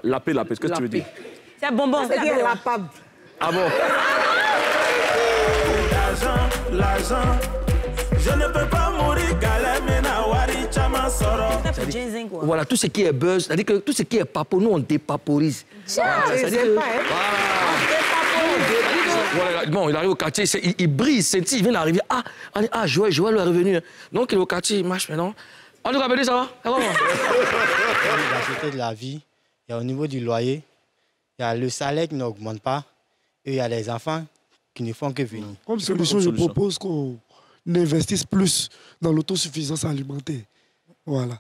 Lapé, qu'est-ce que tu veux dire? C'est un bonbon. C'est dire lapable. Ah bon? L'argent, je ne peux pas mourir galère, mais nawari chama soro. Voilà, tout ce qui est buzz, c'est-à-dire que tout ce qui est papo, nous on dépaporise. C'est pas, Voilà, bon, il arrive au quartier, il brille, il vient d'arriver. Ah, Joël est revenu. Donc il est au quartier, il marche maintenant. On nous rappelle, ça va? La de la vie, il y a au niveau du loyer, il y a le salaire qui n'augmente pas et il y a les enfants qui ne font que venir. Comme solution, je propose qu'on investisse plus dans l'autosuffisance alimentaire. Voilà.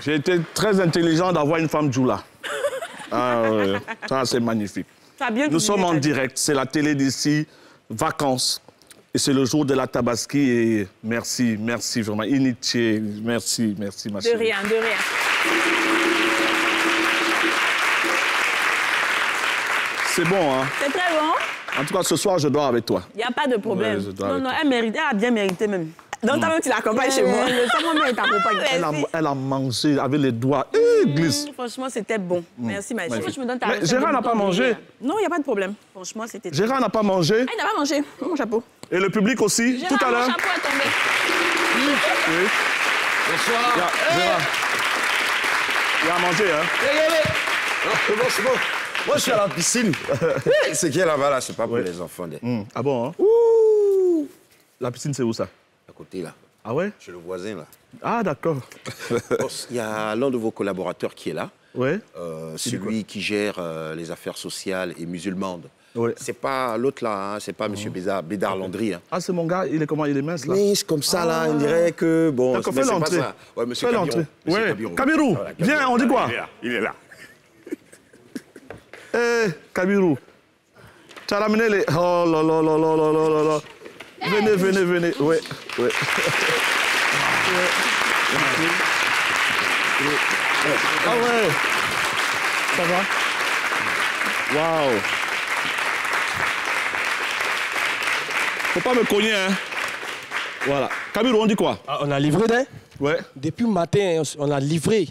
J'ai été très intelligent d'avoir une femme Djoula. Ça, c'est magnifique. Nous sommes en direct, c'est la télé d'ici, vacances. Et c'est le jour de la Tabaski et merci vraiment. Initié, merci ma chérie. De rien. C'est bon, hein? C'est très bon. En tout cas, ce soir, je dors avec toi. Il n'y a pas de problème. Ouais, non, elle a bien mérité même. Donc, toi-même, tu l'accompagnes chez moi. Moi-même, t'accompagne. Elle a mangé avec les doigts. Glisse. Franchement, c'était bon. Merci, ma chérie. Je me donne ta Mais Gérard n'a pas mangé. Non, il n'y a pas de problème. Franchement, c'était... Gérard n'a pas mangé. Il n'a pas mangé. Mon chapeau. Et le public aussi, Gérard, tout à l'heure. Mon chapeau est tombé. Oui. Bonsoir. Gérard. Il a mangé, hein? Moi, je suis à la piscine. Ce qui est là-bas, là, c'est pas pour les enfants. Ah bon, hein? La piscine, c'est où, ça? À côté, là. Ah ouais? Chez le voisin, là. Ah, d'accord. Il y a l'un de vos collaborateurs qui est là. Ouais. Celui qui gère les affaires sociales et musulmanes. Ouais. C'est pas l'autre, là. Hein, c'est pas M. Bédard Landry. Hein. Ah, c'est mon gars. Il est comment? Il est mince, là? Mais c'est comme ça, là. On dirait que... Bon, d'accord, fais l'entrée. Ouais, M. Kabirou. Ouais. Kabirou, viens, on dit quoi? Il est là. Kabirou. Tu as ramené les... Oh là là là là là là là. Venez. Ouais. Ah ouais. Ça va? Waouh. Faut pas me cogner, hein. Voilà. Kabirou, on dit quoi? On a livré, hein? Ouais. Depuis le matin, on a livré.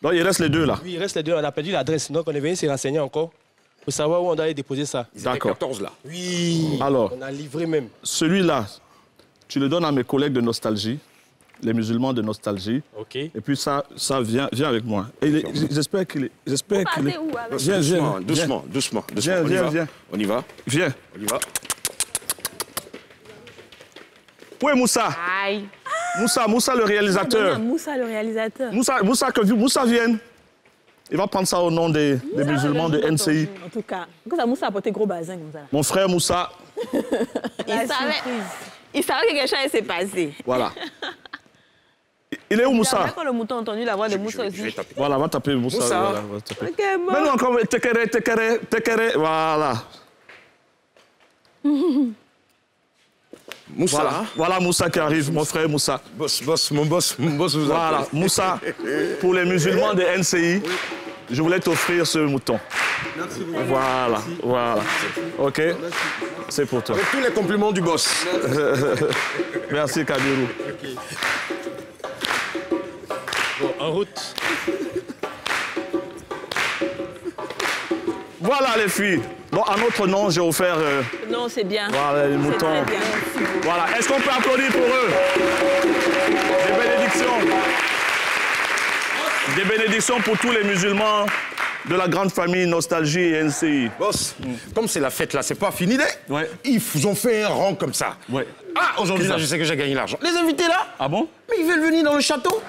Donc, il reste les deux, là? Oui, il reste les deux. On a perdu l'adresse. Donc, on est venu se renseigner encore pour savoir où on doit aller déposer ça. D'accord. 14, là. Oui. Alors, on a livré même. Celui-là, tu le donnes à mes collègues de Nostalgie, les musulmans de Nostalgie. OK. Et puis ça viens avec moi. J'espère qu'il est... J'espère qu'il est... Où, Doucement. Viens. On y va. Viens. On y va. Où est Moussa? Aïe. Moussa le réalisateur. Moussa le réalisateur. Moussa vienne. Il va prendre ça au nom des musulmans de NCI. En tout cas, Moussa a porté gros bazin comme ça. Mon frère Moussa. Il savait que quelque chose s'est passé. Voilà. Il est où Moussa? Quand le mouton a entendu la voix de Moussa aussi. Voilà, va taper Moussa. Moussa. Voilà, va taper. Ok, bon. Maintenant encore, tekere. Voilà. Moussa. Voilà Moussa qui arrive, mon frère Moussa. Mon boss vous Voilà, Moussa, pour les musulmans de NCI, je voulais t'offrir ce mouton. Merci beaucoup. Voilà. OK? C'est pour toi. Avec tous les compliments du boss. Merci, Kabirou. Okay. Bon, en route. Voilà les filles. Bon, à notre nom, j'ai offert... Non, c'est bien. Voilà, les moutons. Bien. Voilà, est-ce qu'on peut applaudir pour eux? Des bénédictions. Des bénédictions pour tous les musulmans de la grande famille Nostalgie et NCI. Boss, comme c'est la fête là, c'est pas fini, ouais. Ils ont fait un rang comme ça. Ouais. Ah, aujourd'hui là, je sais que j'ai gagné l'argent. Les invités là? Ah bon? Mais ils veulent venir dans le château.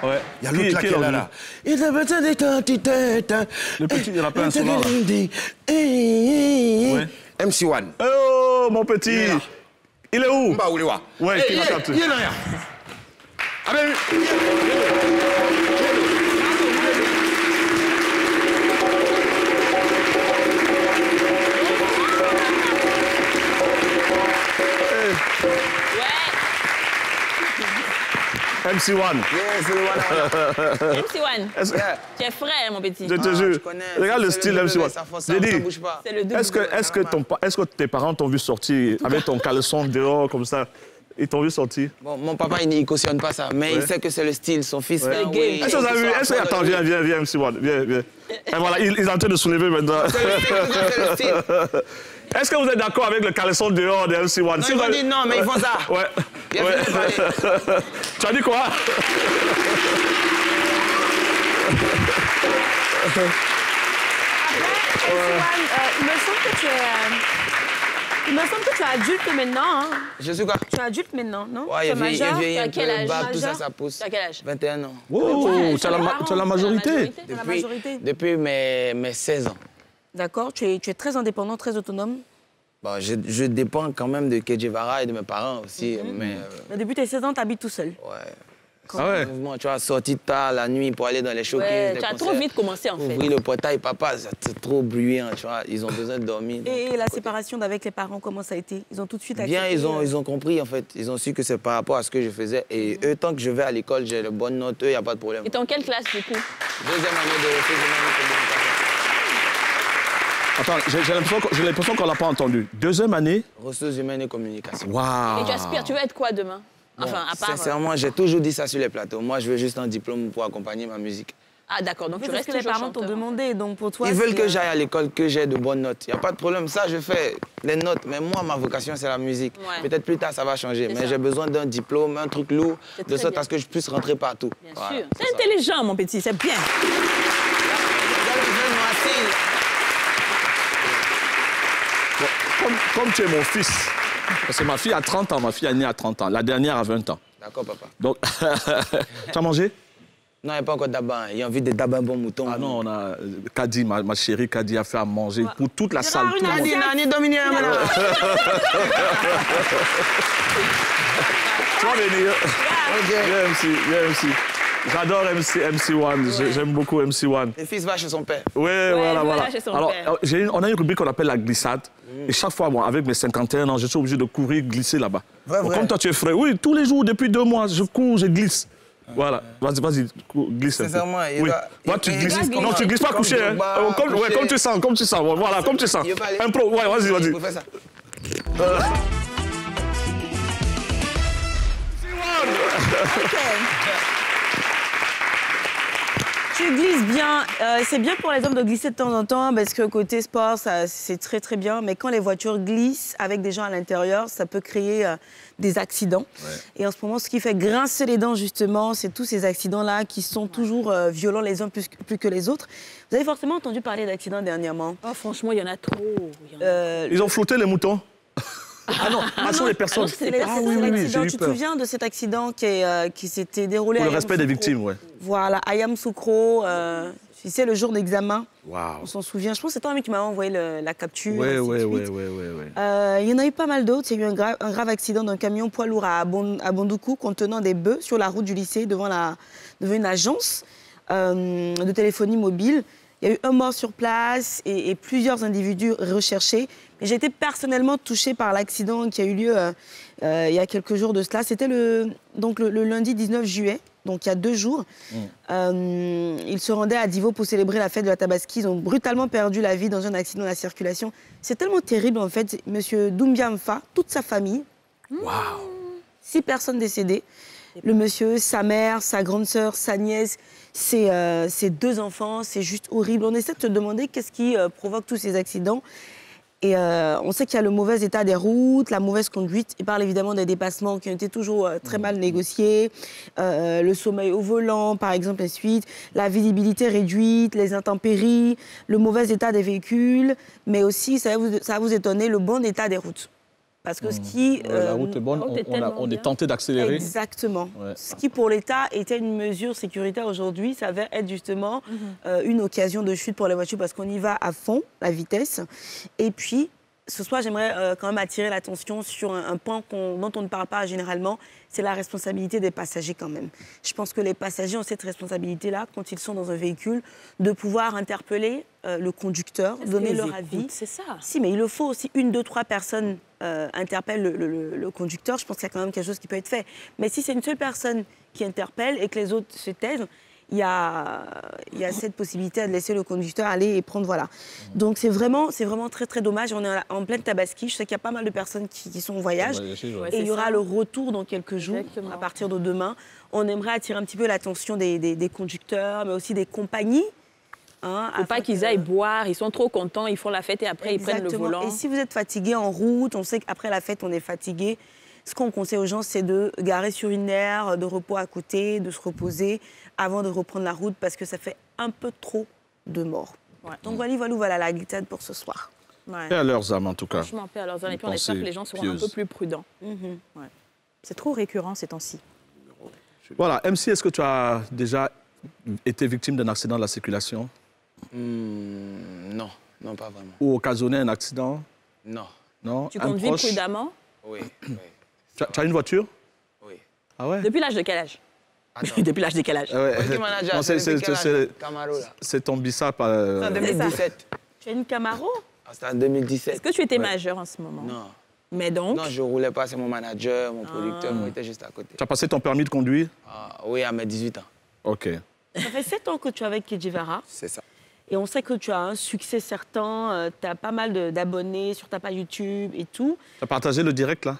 Ouais. Il y a l'autre là qui est là. Le petit, il y en a plein souvent là. Ouais. MC1. Oh, mon petit. Il est où? Bah, où il est? Ouais, qui m'a capté. Il est là. Ah ben... MC1. MC1. Tu es frère, mon petit. Je te jure. Regarde le style MC1. J'ai dit, est-ce que tes parents t'ont vu sortir avec ton caleçon dehors comme ça? Ils t'ont vu sortir? Bon, mon papa, il ne cautionne pas ça, mais il sait que c'est le style. Son fils, c'est le game. Est-ce que vous avez vu? Attends, viens, MC1. Viens. Et voilà, il est en train de soulever maintenant. C'est le style. Est-ce que vous êtes d'accord avec le caleçon dehors de MC1? Non, ils vont dire non, mais ils font ça. Ouais. Tu as dit quoi? Il me semble que tu es adulte maintenant. Hein. Je suis quoi? Tu es adulte maintenant, non? Ouais, il est vieilli un peu, le bas, tout ça, ça pousse. Tu as quel âge? 21 ans. Wow, tu as la majorité. Depuis mes 16 ans. D'accord, tu es très indépendant, très autonome. Bon, je dépends quand même de Kedjevara et de mes parents aussi, mais depuis tes 16 ans, tu habites tout seul. Ouais. Ah ouais. Tu as sorti tard la nuit pour aller dans les showcases. Ouais, tu as trop vite commencé en fait. Ouvrir le portail, papa, c'est trop bruyant, tu vois. Ils ont besoin de dormir. Et la séparation avec les parents, comment ça a été? Ils ont tout de suite accepté? Bien, ils ont compris en fait. Ils ont su que c'est par rapport à ce que je faisais. Et eux, tant que je vais à l'école, j'ai de bonnes notes, eux, il n'y a pas de problème. Et t'es en quelle classe du coup? Deuxième année de communication. Attends, j'ai l'impression qu'on ne l'a pas entendu. Deuxième année? Ressources humaines et communication. Waouh! Et tu aspires, tu veux être quoi demain? Enfin, à part... Sincèrement, j'ai toujours dit ça sur les plateaux. Moi, je veux juste un diplôme pour accompagner ma musique. Ah d'accord, donc tu restes que les parents t'ont demandé, donc pour toi... Ils veulent que j'aille à l'école, que j'ai de bonnes notes. Il n'y a pas de problème, ça je fais les notes. Mais moi, ma vocation, c'est la musique. Ouais. Peut-être plus tard, ça va changer. Mais j'ai besoin d'un diplôme, un truc lourd, de sorte à ce que je puisse rentrer partout. Bien sûr. C'est intelligent, mon petit, c'est bien. Comme tu es mon fils, parce que ma fille a 30 ans, ma fille est née à 30 ans, la dernière a 20 ans. D'accord, papa. Donc, tu as mangé? Non, il n'y a pas encore de tabac. Il y a envie de tabac bon mouton. Ah non, on a... Kadi, ma chérie, Kadi a fait à manger pour toute la salle. Kadi, Nani, Dominique, tu vas venir. Viens, MC. J'adore MC1, j'aime beaucoup MC1. Le fils va chez son père. Oui, voilà. Alors, on a une rubrique qu'on appelle la glissade. Et chaque fois, moi, avec mes 51 ans, je suis obligé de courir, glisser là-bas. Comme toi, tu es frais. Oui, tous les jours, depuis 2 mois, je cours, je glisse. Voilà, vas-y, glisse un peu. Sincèrement, oui. Tu glisses. Non, tu glisses pas couché, hein. Comme tu sens. Voilà, comme tu sens. Impro, ouais, vas-y. On fait ça. Tu glisses bien. C'est bien pour les hommes de glisser de temps en temps parce que côté sport, c'est très très bien. Mais quand les voitures glissent avec des gens à l'intérieur, ça peut créer des accidents. Ouais. Et en ce moment, ce qui fait grincer les dents justement, c'est tous ces accidents-là qui sont toujours violents les uns plus que les autres. Vous avez forcément entendu parler d'accidents dernièrement? Oh, franchement, il y en a trop. Ils ont flouté les moutons. Ah non, ce sont les personnes. Oui, tu te souviens de cet accident qui s'était déroulé pour le respect des victimes, ouais. Voilà, à Yamoussoukro, c'est le jour d'examen. Wow. On s'en souvient. Je pense que c'est toi qui m'avais envoyé la capture. Oui. Il y en a eu pas mal d'autres. Il y a eu un grave accident d'un camion poids lourd à Bondoukou contenant des bœufs sur la route du lycée devant une agence de téléphonie mobile. Il y a eu un mort sur place et plusieurs individus recherchés. Mais j'ai été personnellement touchée par l'accident qui a eu lieu il y a quelques jours de cela. C'était le lundi 19 juillet, donc il y a 2 jours. Ils se rendaient à Divo pour célébrer la fête de la Tabaski. Ils ont brutalement perdu la vie dans un accident de la circulation. C'est tellement terrible, en fait. Monsieur Doumbia Mfa, toute sa famille, 6 personnes décédées. Le monsieur, sa mère, sa grande sœur, sa nièce, ses 2 enfants, c'est juste horrible. On essaie de se demander qu'est-ce qui provoque tous ces accidents. Et on sait qu'il y a le mauvais état des routes, la mauvaise conduite. Il parle évidemment des dépassements qui ont été toujours très mal négociés, le sommeil au volant, par exemple, et suite, la visibilité réduite, les intempéries, le mauvais état des véhicules, mais aussi, ça va vous étonner, le bon état des routes. Parce que ce qui... la route est bonne, on est tenté d'accélérer. Exactement. Ouais. Ce qui, pour l'État, était une mesure sécuritaire aujourd'hui, ça va être justement une occasion de chute pour les voitures parce qu'on y va à fond, la vitesse. Et puis, ce soir, j'aimerais quand même attirer l'attention sur un point dont on ne parle pas généralement, c'est la responsabilité des passagers quand même. Je pense que les passagers ont cette responsabilité-là, quand ils sont dans un véhicule, de pouvoir interpeller le conducteur, donner leur avis. C'est ça. Si, mais il le faut aussi 1, 2, 3 personnes interpellent le conducteur. Je pense qu'il y a quand même quelque chose qui peut être fait. Mais si c'est une seule personne qui interpelle et que les autres se taisent, il y a cette possibilité de laisser le conducteur aller et prendre, voilà. Donc c'est vraiment très, très dommage. On est en pleine Tabaski. Je sais qu'il y a pas mal de personnes qui sont en voyage. Et il y aura le retour dans quelques jours, à partir de demain. On aimerait attirer un petit peu l'attention des conducteurs, mais aussi des compagnies. Hein, faut pas qu'ils aillent boire, ils sont trop contents, ils font la fête et après ils prennent le volant. Et si vous êtes fatigué en route, on sait qu'après la fête, on est fatigué. Ce qu'on conseille aux gens, c'est de garer sur une aire de repos à côté, de se reposer avant de reprendre la route parce que ça fait un peu trop de morts. Ouais. Donc voilà la glissade pour ce soir. Ouais. Paix à leurs âmes, en tout cas. Franchement, paix à leurs âmes. Et puis on espère que les gens seront un peu plus prudents. Ouais. C'est trop récurrent ces temps-ci. Voilà. MC, est-ce que tu as déjà été victime d'un accident de la circulation? Non, pas vraiment. Ou occasionné un accident? Non. Tu conduis prudemment? Oui. Tu as une voiture? Oui. Ah ouais? Depuis l'âge de quel âge? Depuis l'âge de quel âge? C'est ton Bissap. C'est en 2017. Tu as une Camaro? C'est en 2017. Est-ce que tu étais majeur en ce moment? Non. Mais donc? Non, je ne roulais pas. C'est mon manager, mon producteur, moi, était juste à côté. Tu as passé ton permis de conduire? Oui, à mes 18 ans. OK. Ça fait 7 ans que tu es avec Kedjivara. C'est ça. Et on sait que tu as un succès certain, tu as pas mal d'abonnés sur ta page YouTube et tout. Tu as partagé le direct, là?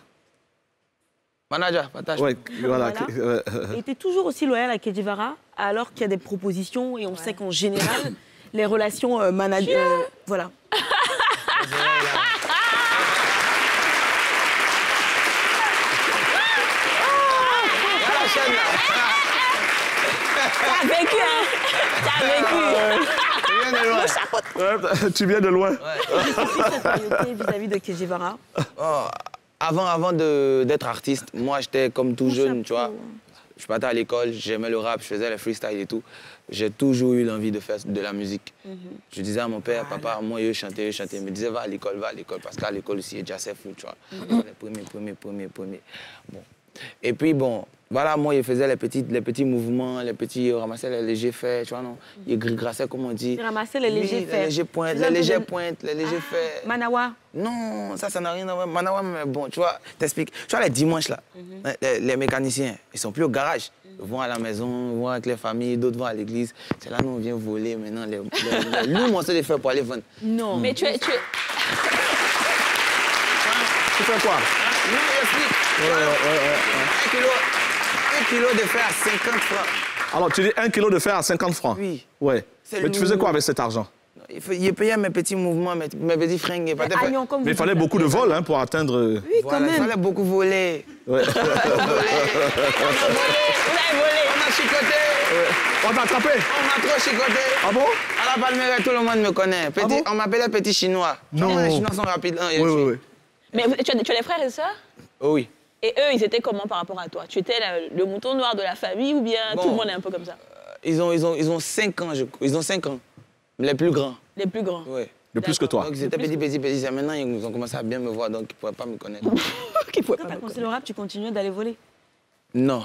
Manager, partage. Oui, voilà. Et tu es toujours aussi loyal à Kedjivara, alors qu'il y a des propositions et on sait qu'en général, les relations voilà. T'as vécu, hein? T'as vécu. Tu viens de loin. Cette loyauté vis-à-vis de Kedjivara? Avant d'être artiste, moi, j'étais comme tout jeune, tu vois. Je partais à l'école, j'aimais le rap, je faisais le freestyle et tout. J'ai toujours eu l'envie de faire de la musique. Je disais à mon père, papa, moi, je chantais. Il me disait, va à l'école, parce qu'à l'école aussi, il y a déjà assez fou, tu vois. Les premiers. Bon. Et puis, bon, voilà, moi, il faisait les petits mouvements, il ramassait les légers faits, tu vois, non? Il grigrassait, comme on dit. Il ramassait les légers faits. Les légers pointes, les légers faits. Manawa? Non, ça n'a rien à voir. Manawa, mais bon, tu vois, t'expliques. Tu vois, les dimanches, là, les mécaniciens, ils sont plus au garage. Ils vont à la maison, ils vont avec les familles, d'autres vont à l'église. C'est là, nous, on vient voler maintenant les loups, on sait les faire pour aller vendre. Non. Mais tu es... Tu fais quoi? Non, j'explique. 1 kilo de fer à 50 francs. Alors, tu dis 1 kilo de fer à 50 francs? Oui. Ouais. Mais tu faisais quoi avec cet argent? Il payait mes petits mouvements, mes petits fringues. Mais il fallait beaucoup de vols hein, pour atteindre... Oui, quand même. Il fallait beaucoup voler. Ouais. On a chicoté. On t'a attrapé? On m'a trop chicoté. Ah bon? À la Palmeraie, tout le monde me connaît. On m'appelait Petit Chinois. Non. Les Chinois sont rapides. Oui. Mais tu as des frères et sœurs? Oui. Et eux, ils étaient comment par rapport à toi? Tu étais le mouton noir de la famille ou bien tout le monde est un peu comme ça? Ils ont 5 ans. Ils ont 5 ans. Les plus grands. Les plus grands? Oui. De plus que toi? Donc ils étaient petits. Maintenant, ils ont commencé à bien me voir, donc ils ne pouvaient pas me connaître. Quand tu as commencé le rap, tu continuais d'aller voler? Non.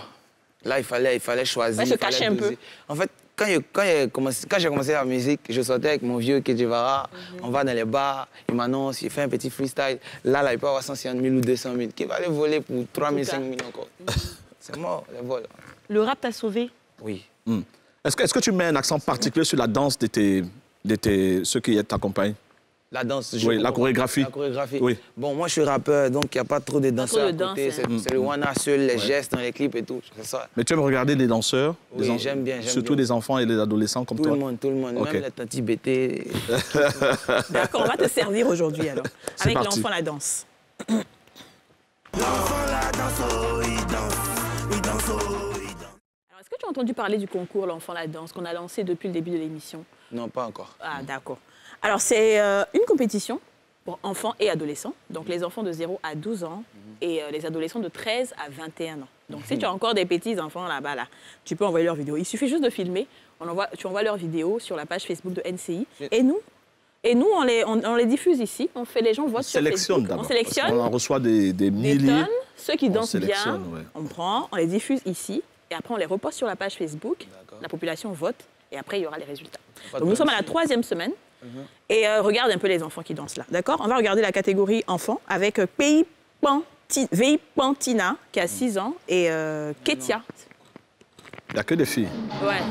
Là, il fallait choisir. Il se cacher un peu. En fait, quand j'ai commencé la musique, je sortais avec mon vieux Kedjivara, on va dans les bars, il m'annonce, il fait un petit freestyle. Là, il peut avoir 150 000 ou 200 000. Qui va aller voler pour 3 000, 5 000 encore? C'est mort, les vols. Le rap t'a sauvé? Oui. Est-ce que tu mets un accent particulier sur la danse de ceux qui t'accompagnent? La danse. Oui, la chorégraphie. La chorégraphie. Oui. Bon, moi, je suis rappeur, donc il n'y a pas trop de danseurs à côté. Hein. C'est le one-a seul, les gestes dans les clips et tout. C'est ça. Mais tu aimes regarder des danseurs? Oui, j'aime bien. Surtout des enfants et des adolescents comme toi? Tout le monde. Okay. Même les tantis BT. D'accord, on va te servir aujourd'hui alors. Avec parti. l'enfant la danse. L'enfant la danse, oh, il danse, il danse, oh, il danse. Alors, est-ce que tu as entendu parler du concours L'enfant la danse qu'on a lancé depuis le début de l'émission? Non, pas encore. Ah, d'accord. Alors, c'est une compétition pour enfants et adolescents. Donc, les enfants de 0 à 12 ans et les adolescents de 13 à 21 ans. Donc, si tu as encore des petits enfants là-bas, là, tu peux envoyer leurs vidéos. Il suffit juste de filmer. Tu envoies leurs vidéos sur la page Facebook de NCI. Et nous, on les diffuse ici. On fait les gens votent sur Facebook. On sélectionne. On en reçoit des milliers. Tonnes. Ceux qui dansent bien, on prend, on les diffuse ici. Et après, on les reposte sur la page Facebook. La population vote. Et après, il y aura les résultats. Donc, nous sommes à la 3e semaine. Et regarde un peu les enfants qui dansent là. D'accord? On va regarder la catégorie enfants avec Vei Pantina, qui a 6 ans, et Ketia. Il n'y a que des filles. Ouais.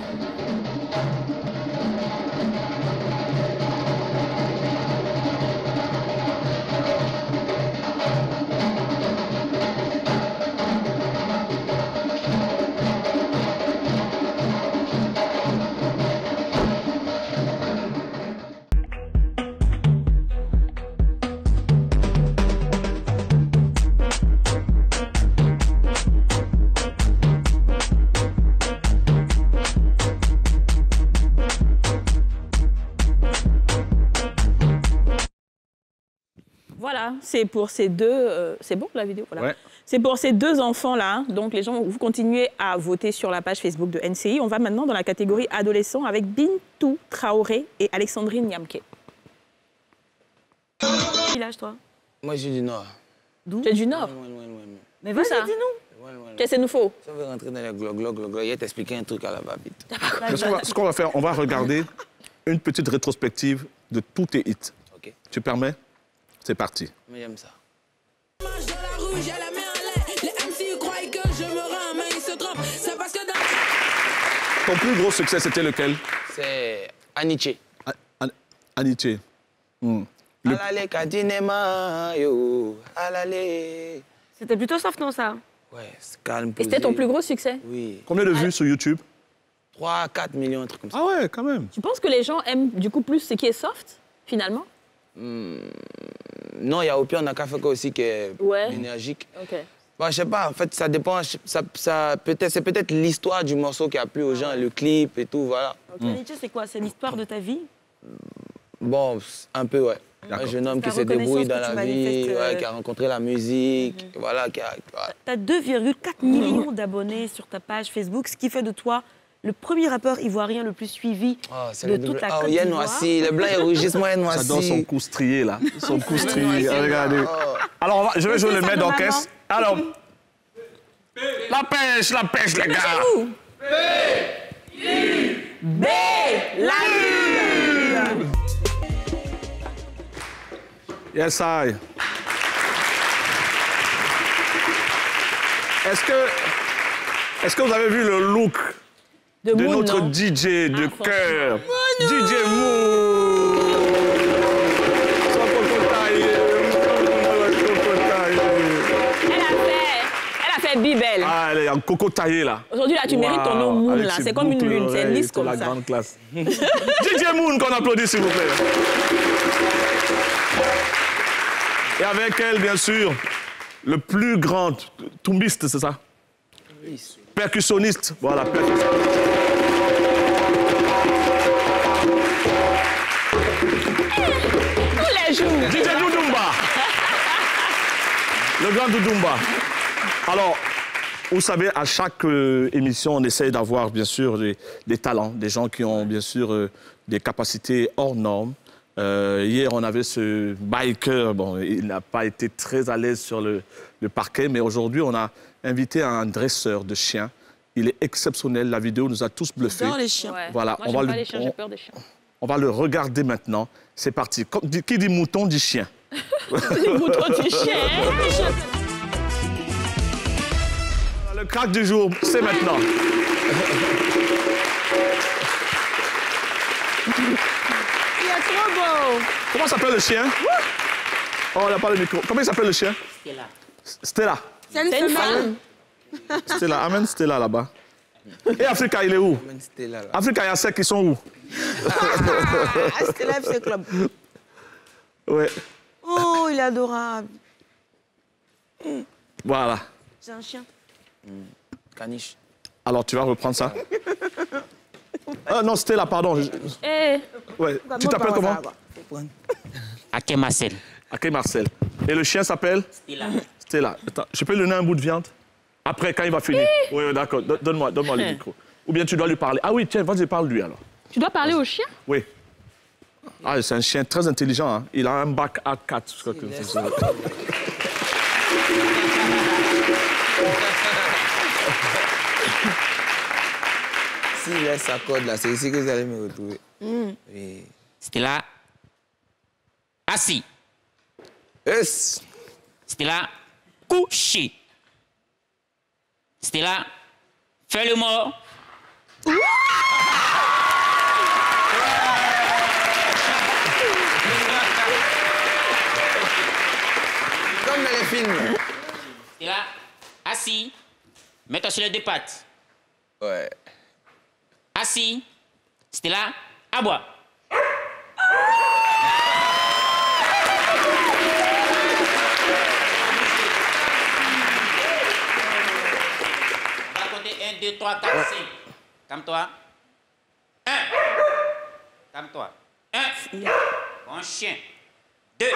Voilà, c'est pour ces deux... c'est bon la vidéo? Voilà. Ouais. C'est pour ces deux enfants-là. Donc les gens, vous continuez à voter sur la page Facebook de NCI. On va maintenant dans la catégorie adolescents avec Bintou Traoré et Alexandrine Niamke. Quel âge, toi? Moi, je suis du Nord. D'où? Tu es du Nord? Mais vas-y, dis-nous. Qu'est-ce qu'il nous faut? Ça veut rentrer dans les glog. Il va t'expliquer un truc à la va-vite. Ce qu'on va faire, on va regarder une petite rétrospective de tous tes hits. Okay. Tu permets? C'est parti. Mais j'aime ça. Ton plus gros succès, c'était lequel? C'est Aniche. Aniche. Alale kadinema yo, alale. C'était plutôt soft, non, ça? Ouais, c'est calme. Et c'était ton plus gros succès? Oui. Combien de vues sur YouTube? 3-4 millions, un truc comme ça. Ah ouais, quand même. Tu penses que les gens aiment du coup plus ce qui est soft, finalement? Non, il y a Opi, on a Kafeka aussi qui est énergique. Ok. Bon, je sais pas, en fait, ça dépend. C'est peut-être l'histoire du morceau qui a plu aux gens, le clip et tout, voilà. Aniche, c'est quoi? C'est l'histoire de ta vie? Bon, un peu, ouais. Un jeune homme qui s'est débrouillé dans la vie, qui a rencontré la musique, voilà. Tu as 2,4 millions d'abonnés sur ta page Facebook, ce qui fait de toi le premier rappeur ivoirien le plus suivi de toute la Côte d'Ivoire. Les blancs et rougisses, moi, noissi. J'adore son cou strié, là. Son cou strié, regardez. Alors, je vais jouer le maître d'orchestre. Alors, la pêche, les gars. B, la lune. Yes, I. Est-ce que vous avez vu le look de Moon, notre non? DJ de cœur? DJ Moon. Son cocotaille. Elle a fait bibelle. Ah, elle est en cocotaillé, là. Aujourd'hui, là, tu mérites ton nom Moon, là. C'est comme une lune, c'est une liste comme la ça. grande classe. DJ Moon, qu'on applaudit, s'il vous plaît. Et avec elle, bien sûr, le plus grand tumbiste, c'est ça? Oui. Percussionniste. Voilà, percussionniste. DJ Doudoumba. Le grand Doudoumba. Alors, vous savez, à chaque émission, on essaye d'avoir, bien sûr, des talents, des gens qui ont, bien sûr, des capacités hors normes. Hier, on avait ce biker. Bon, il n'a pas été très à l'aise sur le parquet, mais aujourd'hui, on a invité un dresseur de chiens. Il est exceptionnel. La vidéo nous a tous bluffés. J'adore les chiens. Ouais. Voilà, Moi, j'aime pas les chiens, j'ai peur des chiens. On va le regarder maintenant. C'est parti. Qui dit mouton dit chien. Le mouton dit chien. Le crack du jour, c'est maintenant. Il est trop beau. Comment s'appelle le chien? Oh, on n'a pas le micro. Comment il s'appelle le chien? Stella. Stella. C'est une femelle. Stella, amène Stella là-bas. Et Africa, il est où? Africa, il y a ceux qui sont où? Stella FC Club. Ouais. Oh, il est adorable. Voilà. C'est un chien. Caniche. Alors, tu vas reprendre ça? Non, Stella, pardon. Ouais. Tu t'appelles comment? Ake Marcel. Ake Marcel. Et le chien s'appelle? Stella. Stella. Attends, je peux lui donner un bout de viande? Après, quand il va finir. Oui, d'accord. Donne-moi le micro. Ou bien tu dois lui parler. Ah oui, tiens, vas-y, parle-lui alors. Tu dois parler au chien? Oui. Ah, c'est un chien très intelligent. Hein. Il a un bac A4. S'il laisse sa corde là, c'est ici que vous allez me retrouver. Oui. Stella. Assis. Yes. Stella. Couché. Stella. Fais le mort. Comme dans les films. Stella. Assis. Mets-toi sur les deux pattes. Ouais. Assis. Stella. À bois. On va compter 1, 2, 3, 4, 5. Calme-toi. 1. Calme-toi. 1. Bon chien. 2.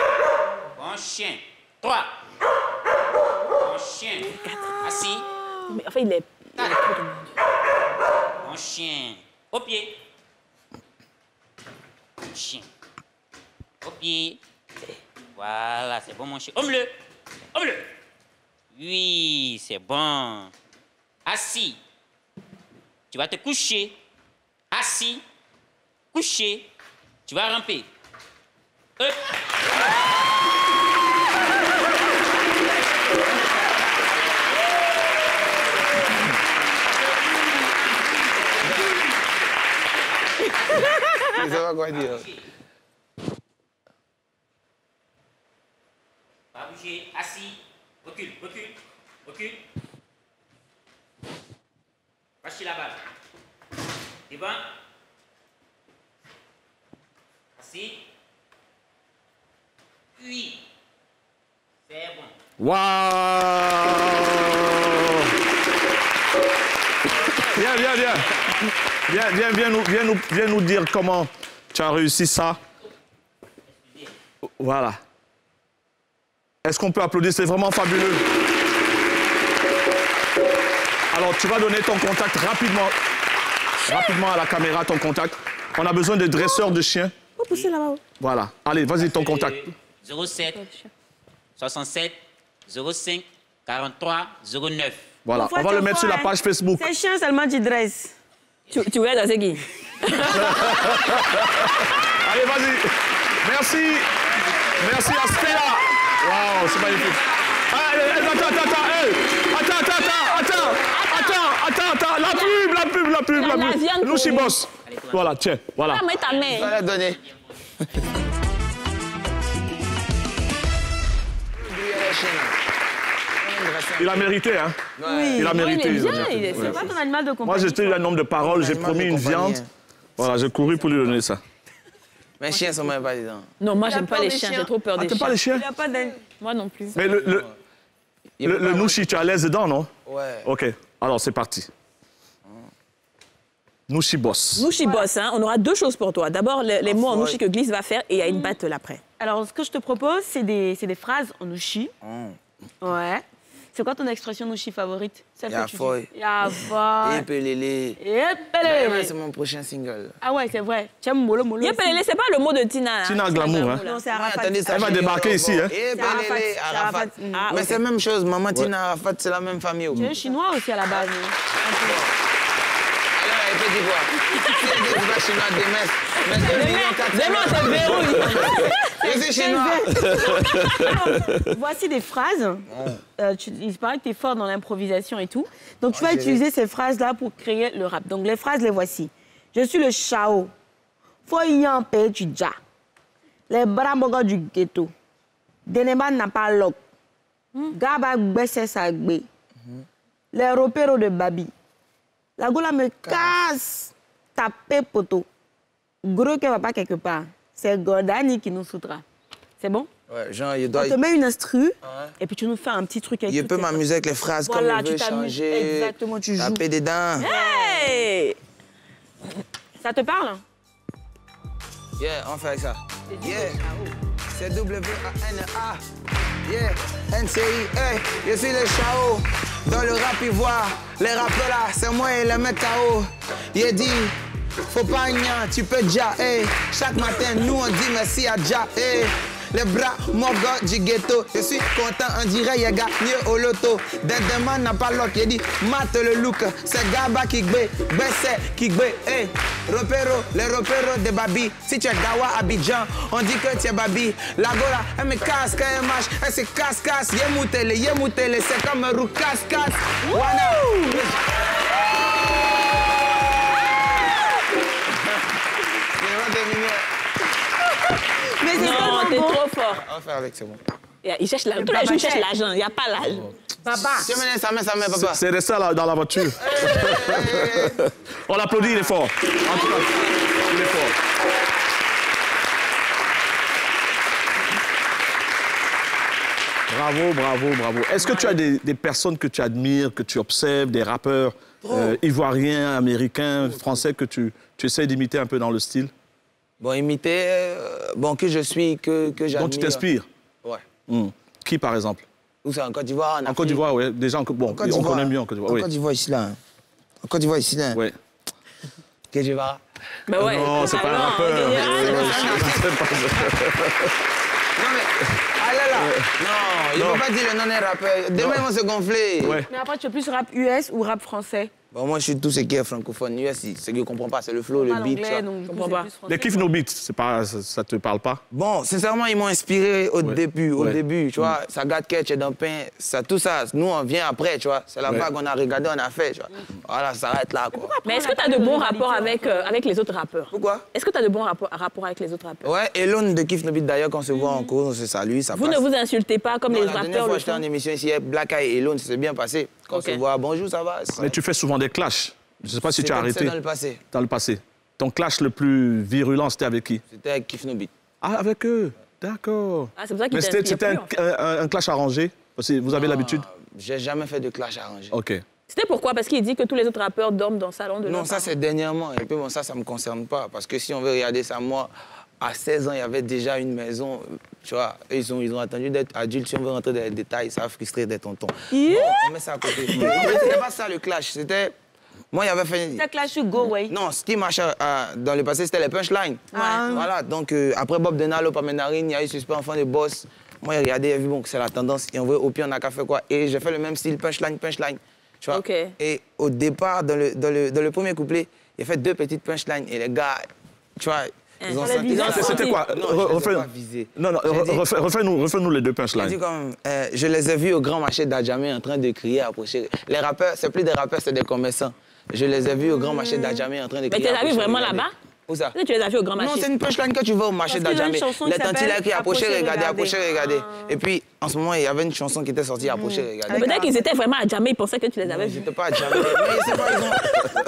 Bon chien. 3. Bon chien. 4. Assis. Mais enfin, il est... 4. Bon chien. Au pied. Bon chien. Au pied. Voilà, c'est bon, mon chien. Au bleu. Au bleu. Oui, c'est bon. Assis. Tu vas te coucher. Assis. Couché. Tu vas ramper. Hop. Ça va quoi dire? Pas bouger, assis, recule, recule, recule. Va chez la balle. C'est bon? Assis. Oui. C'est bon. Waouh! Viens nous dire comment tu as réussi ça. Voilà. Est-ce qu'on peut applaudir? C'est vraiment fabuleux. Alors, tu vas donner ton contact rapidement à la caméra, ton contact. On a besoin de dresseurs de chiens. Faut pousser là-bas. Voilà. Allez, vas-y, ton contact. 07 67 05 43 09. Voilà, on va le mettre sur la page Facebook. C'est chien seulement tu dresses. Tu es dans ce qui? Allez, vas-y. Merci. Merci à Stella. Waouh, c'est magnifique. Attends. La pub. Louchi Boss. Voilà, tiens, voilà. Mets ta main. Je vais la donner. Il a mérité, hein? Oui. Il a mérité. Il est bien, c'est pas ton animal de compagnie. Moi, j'étais un homme de parole, j'ai promis une viande. Voilà, j'ai couru pour lui donner ça. Mais les chiens sont même pas dedans. Non, moi, j'aime pas les chiens, j'ai trop peur des chiens. T'aimes pas les chiens? Il n'y a pas d'aile. Moi non plus. Mais le nouchi, tu es à l'aise dedans, non? Ouais. OK, alors c'est parti. Nouchi Boss. Nouchi Boss, hein, on aura deux choses pour toi. D'abord, les mots en nouchi que Glisse va faire et il y a une battle après. Alors, ce que je te propose, c'est des phrases en nouchi. Ouais. C'est quoi ton expression nouchi favorite? Yafoy. Yafoy. Epelele. Epelele. C'est mon prochain single. Ah ouais, c'est vrai. Tu aimes Molo Molo. Epelele, c'est pas le mot de Tina. Tina Glamour, hein? Non, c'est Arafat. Elle va débarquer ici, hein? Epelele, Arafat. Mais c'est la même chose. Maman Tina, Arafat, c'est la même famille. Tu es chinois aussi à la base. Voici des phrases. Il paraît que tu es fort dans l'improvisation et tout. Donc, tu vas utiliser ces phrases-là pour créer le rap. Donc, les phrases, les voici. Je suis le Chao. Foyan Pechuja. Les brambogas du ghetto. Deneba n'a pas l'oc. Gaba gbesse sa gbe. Les repéros de Babi. La gola me casse. Tapé poteau. Gros que va pas quelque part. C'est Gordani qui nous soutera. C'est bon? Ouais, genre, il doit... On te met une instru, et puis tu nous fais un petit truc avec il peut m'amuser avec les phrases voilà, comme il veut changer. Exactement, tu joues. Taper des dents. Hey! Ça te parle? Yeah, on fait avec ça. Yeah. C'est W-A-N-A. Yeah. NCI. Hey, je suis le Chao. Dans le rap ivoire, les rappeurs là, c'est moi et les mecs KO. Il dit, faut pas nier, tu peux déjà. Hey. Chaque matin, nous on dit merci à Dja. Hey. Les bras morgos du ghetto. Je suis content, on dirait qu'il a gagné au loto. Dedemain n'a pas l'autre, il dit mate le look. C'est Gaba qui gbé, Bessé qui gbé. Hey, repéro, les repéros de Babi. Si tu es Gawa Abidjan, on dit que tu es Babi. La gola, elle me casse quand elle marche. Elle se casse. Yemoutele, c'est comme un roux casse. Wana. Mais non, t'es trop fort. On va faire avec, c'est bon. Il cherche l'argent. Tous les jours, il cherche l'argent. Il n'y a pas l'argent. Papa. Ça met, papa. C'est resté dans la voiture. On l'applaudit, il est fort. En tout cas, il est fort. Bravo. Est-ce que tu as des personnes que tu admires, que tu observes, des rappeurs ivoiriens, américains, français que tu essaies d'imiter un peu dans le style? Bon, imiter, que je suis, que j'admire. Donc tu t'inspires? Ouais. Qui, par exemple? Où ça, en Côte d'Ivoire? En Côte d'Ivoire, oui. Déjà, on connaît mieux en Côte d'Ivoire. En Côte d'Ivoire, ici, là. En Côte d'Ivoire, ici, là. Oui. Kedjivara. Ben ouais. Non, c'est pas un rappeur. Non, mais... Allez là. Non, il ne faut pas dire le nom d'un rappeur. Demain, ils vont se gonfler. Ouais. Mais après, tu es plus rap US ou rap français? Bon, moi, je suis tout ce qui est francophone. US, ce que je ne comprends pas, c'est le flow, le beat. Je comprends pas. Les Kiff No Beats, ça te parle pas? Bon, sincèrement, ils m'ont inspiré au début, tu vois. Sagat Ketch et Dampin, tout ça, nous, on vient après, tu vois. C'est la vague qu'on a regardé, on a fait, tu vois. Voilà, ça arrête là, quoi. Mais est-ce que tu as de bons rapports avec les autres rappeurs? Pourquoi? Est-ce que tu as de bons rapports avec les autres rappeurs? Ouais, Elon de Kiff No Beat, d'ailleurs, quand on se voit en cours, on se salue, ça passe. Vous ne vous insultez pas comme les rappeurs le font? La dernière fois, j'étais en émission ici, Black Eye et Elon, ça s'est bien passé. Quand on se voit, bonjour, ça va? Mais tu fais souvent des clashs. Je ne sais pas si tu as arrêté. C'était dans le passé. Dans le passé. Ton clash le plus virulent, c'était avec qui? C'était avec Kiff No Beat. Ah, avec eux? D'accord. Ah, c'est pour ça qu'il c'était un clash arrangé? Parce que vous avez l'habitude? J'ai jamais fait de clash arrangé. OK. C'était pourquoi? Parce qu'il dit que tous les autres rappeurs dorment dans le salon de leur Non, ça c'est dernièrement. Et puis bon, ça ne me concerne pas. Parce que si on veut regarder ça, moi, à 16 ans, il y avait déjà une maison. Tu vois, ils ont attendu d'être adultes. Si on veut rentrer dans les détails, ça va frustrer des tontons. Bon, on met ça à côté. C'était pas ça le clash. C'était... Moi, il y avait fait... C'était clash go, ouais. Non, ce qui marchait dans le passé, c'était les punchlines. Voilà, donc après Bob Denalo, Pamenarine, il y a eu Suspect Enfant de Boss. Moi, j'ai regardé, j'ai vu bon, que c'est la tendance. Et on veut au pire, on a qu'à faire quoi. Et j'ai fait le même style, punchline. Tu vois. Okay. Et au départ, dans le premier couplet, j'ai fait 2 petites punchlines. Et les gars, tu vois, ils ont senti... C'était quoi? Non, refais-nous les 2 punchlines. J'ai dit comme, je les ai vus au grand marché d'Adjamé en train de crier, approcher. Les rappeurs, c'est plus des rappeurs, c'est des commerçants. Je les ai vus au grand marché d'Adjamé en train de crier. Mais tu les as vus vraiment là-bas? Où ça? Tu les as vus au grand marché? Non, c'est une punchline que tu vas au marché d'Adjamé. Les tantilles qui approchaient, regardaient. Et puis, en ce moment, il y avait une chanson qui était sortie, approcher, regarder. Peut-être qu'ils étaient vraiment à Djamé, ils pensaient que tu les avais vus. Ils n'étaient pas à Djamé. Mais c'est pas, ils ont...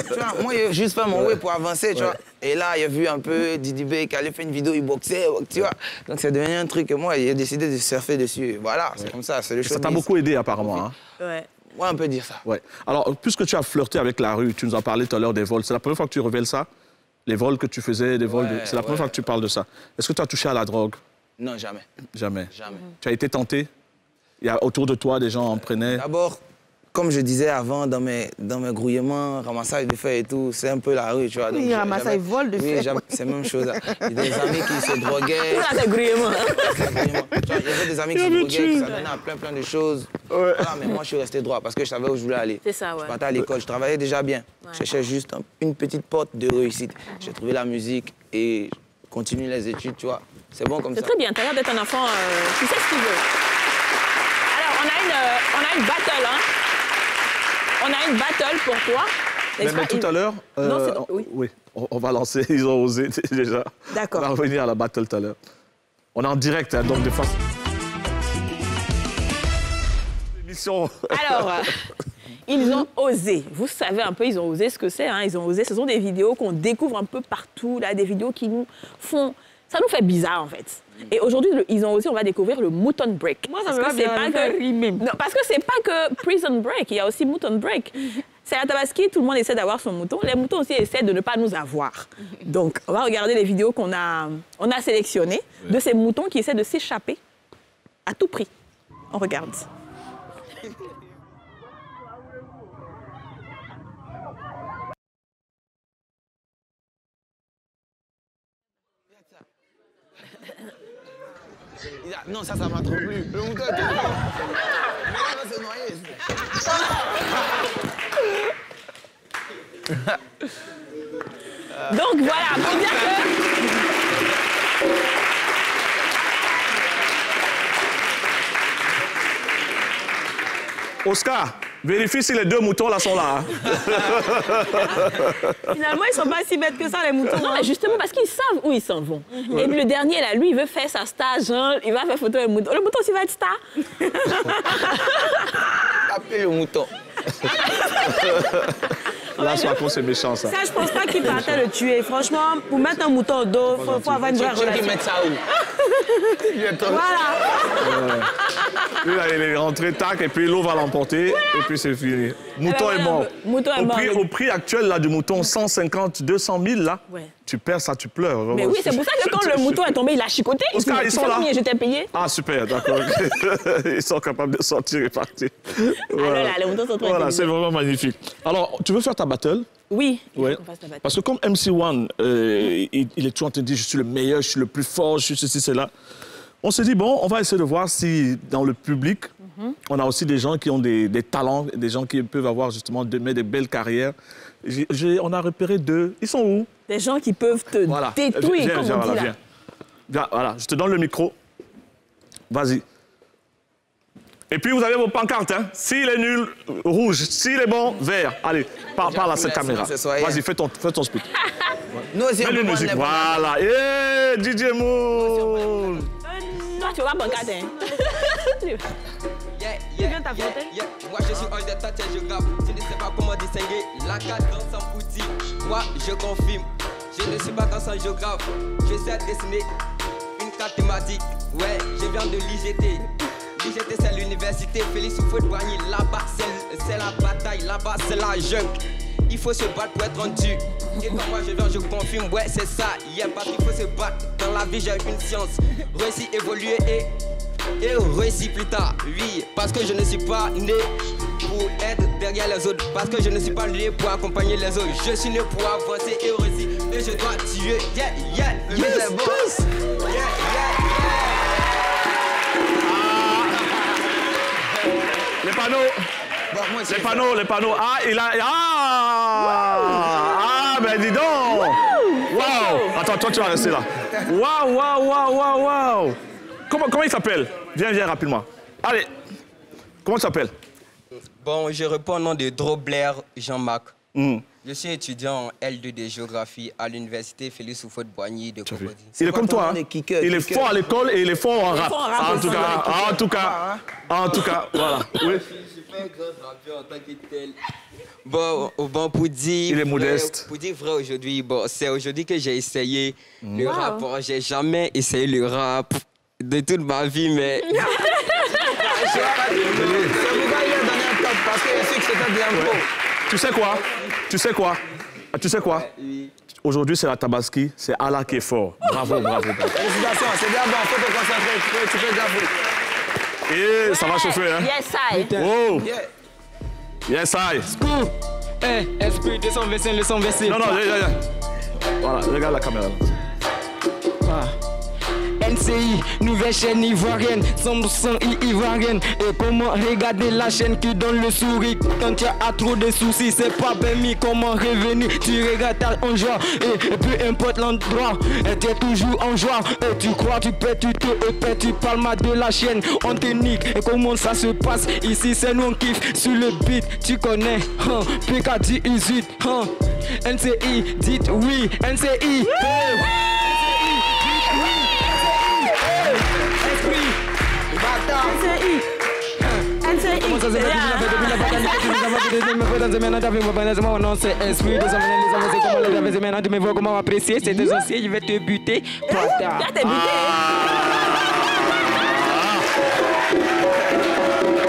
Tu vois, moi, j'ai juste fait mon way pour avancer, tu vois. Et là, il a vu un peu Didi B qui allait faire une vidéo, il boxait, tu vois. Donc, c'est devenu un truc que moi, j'ai décidé de surfer dessus. Voilà, c'est comme ça, c'est le show. Ça t'a beaucoup aidé, apparemment. Hein? Ouais. Ouais, on peut dire ça. Ouais. Alors, puisque tu as flirté avec la rue, tu nous en parlais tout à l'heure des vols, c'est la première fois que tu révèles ça? Les vols que tu faisais, des vols... C'est la première fois que tu parles de ça. Est-ce que tu as touché à la drogue? Non, jamais. Jamais? Jamais. Tu as été tenté? Il y a autour de toi, des gens en prenaient? D'abord, comme je disais avant, dans mes grouillements, ramassage de feuilles et tout, c'est un peu la rue, tu vois. Oui, ramassage, vol de feuilles. Oui, c'est la même chose. Il y a des amis qui se droguaient. C'est des grouillements. Il y avait des amis qui se droguaient, qui s'adonnaient à plein de choses. Voilà, mais moi, je suis resté droit parce que je savais où je voulais aller. C'est ça, ouais. Je partais à l'école, je travaillais déjà bien. Je cherchais juste une petite porte de réussite. J'ai trouvé la musique et continue les études, tu vois. C'est bon comme ça. C'est très bien, tu as l'air d'être un enfant qui sait ce qu'il veut. Alors, on a une battle, hein. On a une battle pour toi. Mais tout à l'heure, oui. on va lancer, ils ont osé déjà. D'accord. On va revenir à la battle tout à l'heure. On est en direct, hein, donc des fois... Alors, ils ont osé. Vous savez un peu, ils ont osé ce que c'est. Hein. Ils ont osé. Ce sont des vidéos qu'on découvre un peu partout, là, des vidéos qui nous font... Ça nous fait bizarre, en fait. Et aujourd'hui, ils ont osé, on va découvrir le Mouton Break. Moi, ça me fait pas que... Non, parce que c'est pas que Prison Break, il y a aussi Mouton Break. C'est à Tabaski, tout le monde essaie d'avoir son mouton. Les moutons aussi essaient de ne pas nous avoir. Donc, on va regarder les vidéos qu'on a sélectionnées de ces moutons qui essaient de s'échapper à tout prix. On regarde. Non, ça m'a trop plu. Le mouton est trop fort. Mais là, c'est noyé. Donc voilà, pour dire que... Oscar, vérifie si les 2 moutons là sont là. Hein. Finalement, ils sont pas si bêtes que ça, les moutons. Non, mais justement parce qu'ils savent où ils s'en vont. Et puis le dernier, là, lui, il veut faire sa stage, hein, il va faire photo avec le mouton. Le mouton aussi va être star. Appelez le mouton. Là, c'est méchant, ça. Ça, je pense pas qu'il partait le tuer. Franchement, pour mettre un mouton au dos, il faut avoir une vraie relation. Tu veux mettre ça où? Voilà. Lui, là, il est rentré, tac, et puis l'eau va l'emporter, et puis c'est fini. Mouton est mort. Mouton est mort. Au prix actuel là, du mouton, 150, 200 000, là, tu perds ça, tu pleures. Vraiment. Mais oui, c'est pour ça que quand le mouton est tombé, il a chicoté. Oscar, ils sont là. Je t'ai payé. Ah, super, d'accord. Ils sont capables de sortir et partir. Voilà, les moutons sont très Voilà, c'est vraiment magnifique. Alors, tu veux faire ta battle? Oui, ouais. Parce que comme MC1, il est toujours en train de dire « je suis le meilleur, je suis le plus fort, je suis ceci, cela », on s'est dit, bon, on va essayer de voir si dans le public, on a aussi des gens qui ont des talents, des gens qui peuvent avoir justement des belles carrières. On a repéré 2. Ils sont où? Des gens qui peuvent te détruire, comme on dit là. Viens, voilà, je te donne le micro. Vas-y. Et puis, vous avez vos pancartes. Hein. S'il est nul, rouge. S'il est bon, vert. Allez, parle à cette caméra. Vas-y, fais ton speak. Nous aussi, mets la musique. Voilà. Et DJ Moon. Toi, tu vas pancarte, hein. Tu viens t'affronter? Moi, je suis hors de ta tête, je grappe. Tu ne sais pas comment distinguer la cadence sans foutu. Moi, je confirme. Je ne suis pas dans son géographe. Je sais dessiner une carte thématique. Ouais, je viens de l'IGT. L'IGT, c'est l'université. Félix Houphouët-Boigny. Là-bas, c'est la bataille. Là-bas, c'est la jungle. Il faut se battre pour être rendu. Et quand moi je viens, je confirme, ouais, c'est ça. Parce qu'il faut se battre. Dans la vie, j'ai une science. Réussir, évoluer et réussir plus tard. Oui, parce que je ne suis pas né pour être derrière les autres. Parce que je ne suis pas né pour accompagner les autres. Je suis né pour avancer et réussir. Et je dois tuer. Yeah, yeah, yes, boss. Yeah, yeah, yeah. Les panneaux. Les panneaux. Ah, il a... Ah, ben dis donc. Waouh. Attends, toi, tu vas rester là. Waouh. Comment il s'appelle? Viens rapidement. Allez. Comment tu s'appelles? Bon, je réponds au nom de Drobler Jean-Marc. Je suis étudiant en L2 de géographie à l'université Félix Houphouët-Boigny de Cocody. Il est comme toi, hein? Il est fort à l'école et il est fort en rap. En tout cas, voilà. Oui. Je suis pas un grand rappeur en tant que tel. Bon, pour dire... Il est modeste. Pour dire vrai aujourd'hui, c'est aujourd'hui que j'ai essayé le rap. J'ai jamais essayé le rap de toute ma vie, mais... C'est pourquoi il a donné un top, parce que je sais que c'était bien beau. Tu sais quoi? Aujourd'hui, c'est la Tabaski, c'est Allah qui est fort. Bravo. Félicitations, c'est bien bon, faut te concentrer, tu peux déjà jouer. Et ça va chauffer, hein? Yes, I. Oh. Yes, I. Scoop. Esprit de son vaisselle, le son vaisselle. Non, voilà, regarde la caméra. NCI, nouvelle chaîne ivoirienne, 100% ivoirienne. Et comment regarder la chaîne qui donne le sourire quand tu as trop de soucis, c'est pas permis. Comment revenir, tu regardes en joie. Et peu importe l'endroit, tu es toujours en joie. Et tu crois, tu peux, tu te épais, tu parles mal de la chaîne. On te nique, et comment ça se passe ici, c'est nous on kiffe sur le beat, tu connais. PK 18, NCI, dites oui, NCI. Mon nom c'est Esprit, maintenant tu me vois comment apprécier, c'est des dossiers, je vais te buter.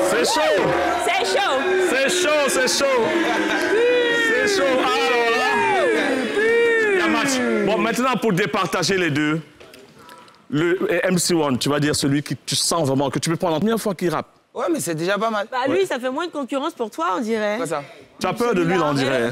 C'est chaud. C'est chaud. C'est chaud, c'est chaud. C'est chaud. Alors là, il y a match. Bon, maintenant, pour départager les deux, le MC1, tu vas dire celui que tu sens vraiment, que tu peux prendre la première fois qu'il rappe. Ouais, mais c'est déjà pas mal. Bah lui, ça fait moins de concurrence pour toi, on dirait. Quoi ça? Tu as peur de lui, là, on dirait.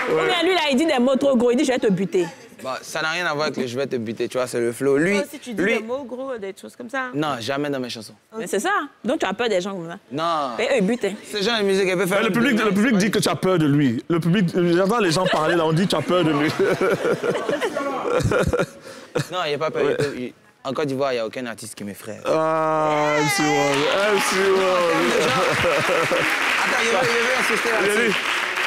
Ou bien lui, là, il dit des mots trop gros, il dit je vais te buter. Bah, ça n'a rien à voir avec le je vais te buter, tu vois, c'est le flow. Lui, si tu dis des mots gros, des choses comme ça. Non, jamais dans mes chansons. Mais c'est ça. Donc tu as peur des gens comme ça. Non. Mais eux, ils butent. Ces gens de musique, ils peuvent faire. Le public dit que tu as peur de lui. Le public, j'entends les gens parler là, on dit que tu as peur de lui. Non, il n'y a pas peur. En Côte d'Ivoire, il n'y a aucun artiste qui m'effraie. Ah, MC1. Attends, il veut insister là-dessus.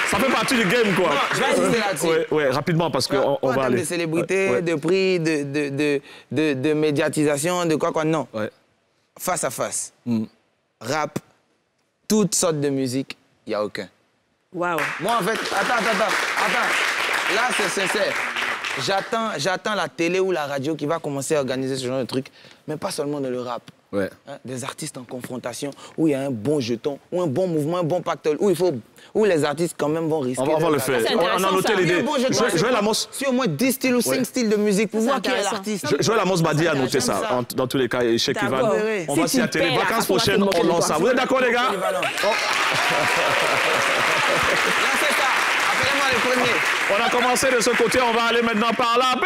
Ça fait partie du game, quoi. Non, je vais insister là-dessus. Ouais, rapidement, parce qu'on va aller. De célébrité, de prix, de médiatisation, de quoi, non. Ouais. Face à face. Rap, toutes sortes de musique, il n'y a aucun. Waouh. Moi, en fait, attends. Là, c'est sincère. J'attends la télé ou la radio qui va commencer à organiser ce genre de truc, mais pas seulement dans le rap. Ouais. Hein, des artistes en confrontation, où il y a un bon jeton, ou un bon mouvement, un bon pactole, où les artistes quand même vont risquer. On va le faire. On a noté l'idée. Joël Amos. Si au moins 10 styles ou 5 styles de musique pour voir qui est l'artiste. Joël Amos Badi a noté ça, dans tous les cas, et chez Kivan. On va s'y atteler. Vacances prochaines, on lance ça. Vous êtes d'accord, les gars? On a commencé de ce côté, on va aller maintenant par la B.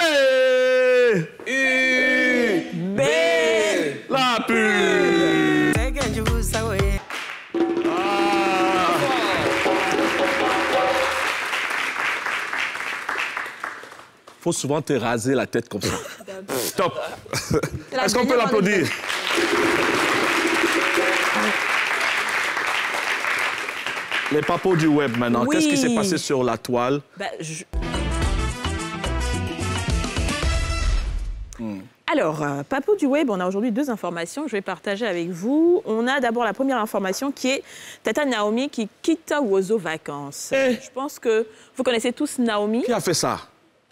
B. La pub. Faut souvent te raser la tête comme ça. Top. Est-ce qu'on peut l'applaudir? Les papos du web maintenant. Oui. Qu'est-ce qui s'est passé sur la toile? Alors, papos du web, on a aujourd'hui 2 informations que je vais partager avec vous. On a d'abord la première information qui est Tata Naomi qui quitte Wozo Vacances. Je pense que vous connaissez tous Naomi. Qui a fait ça?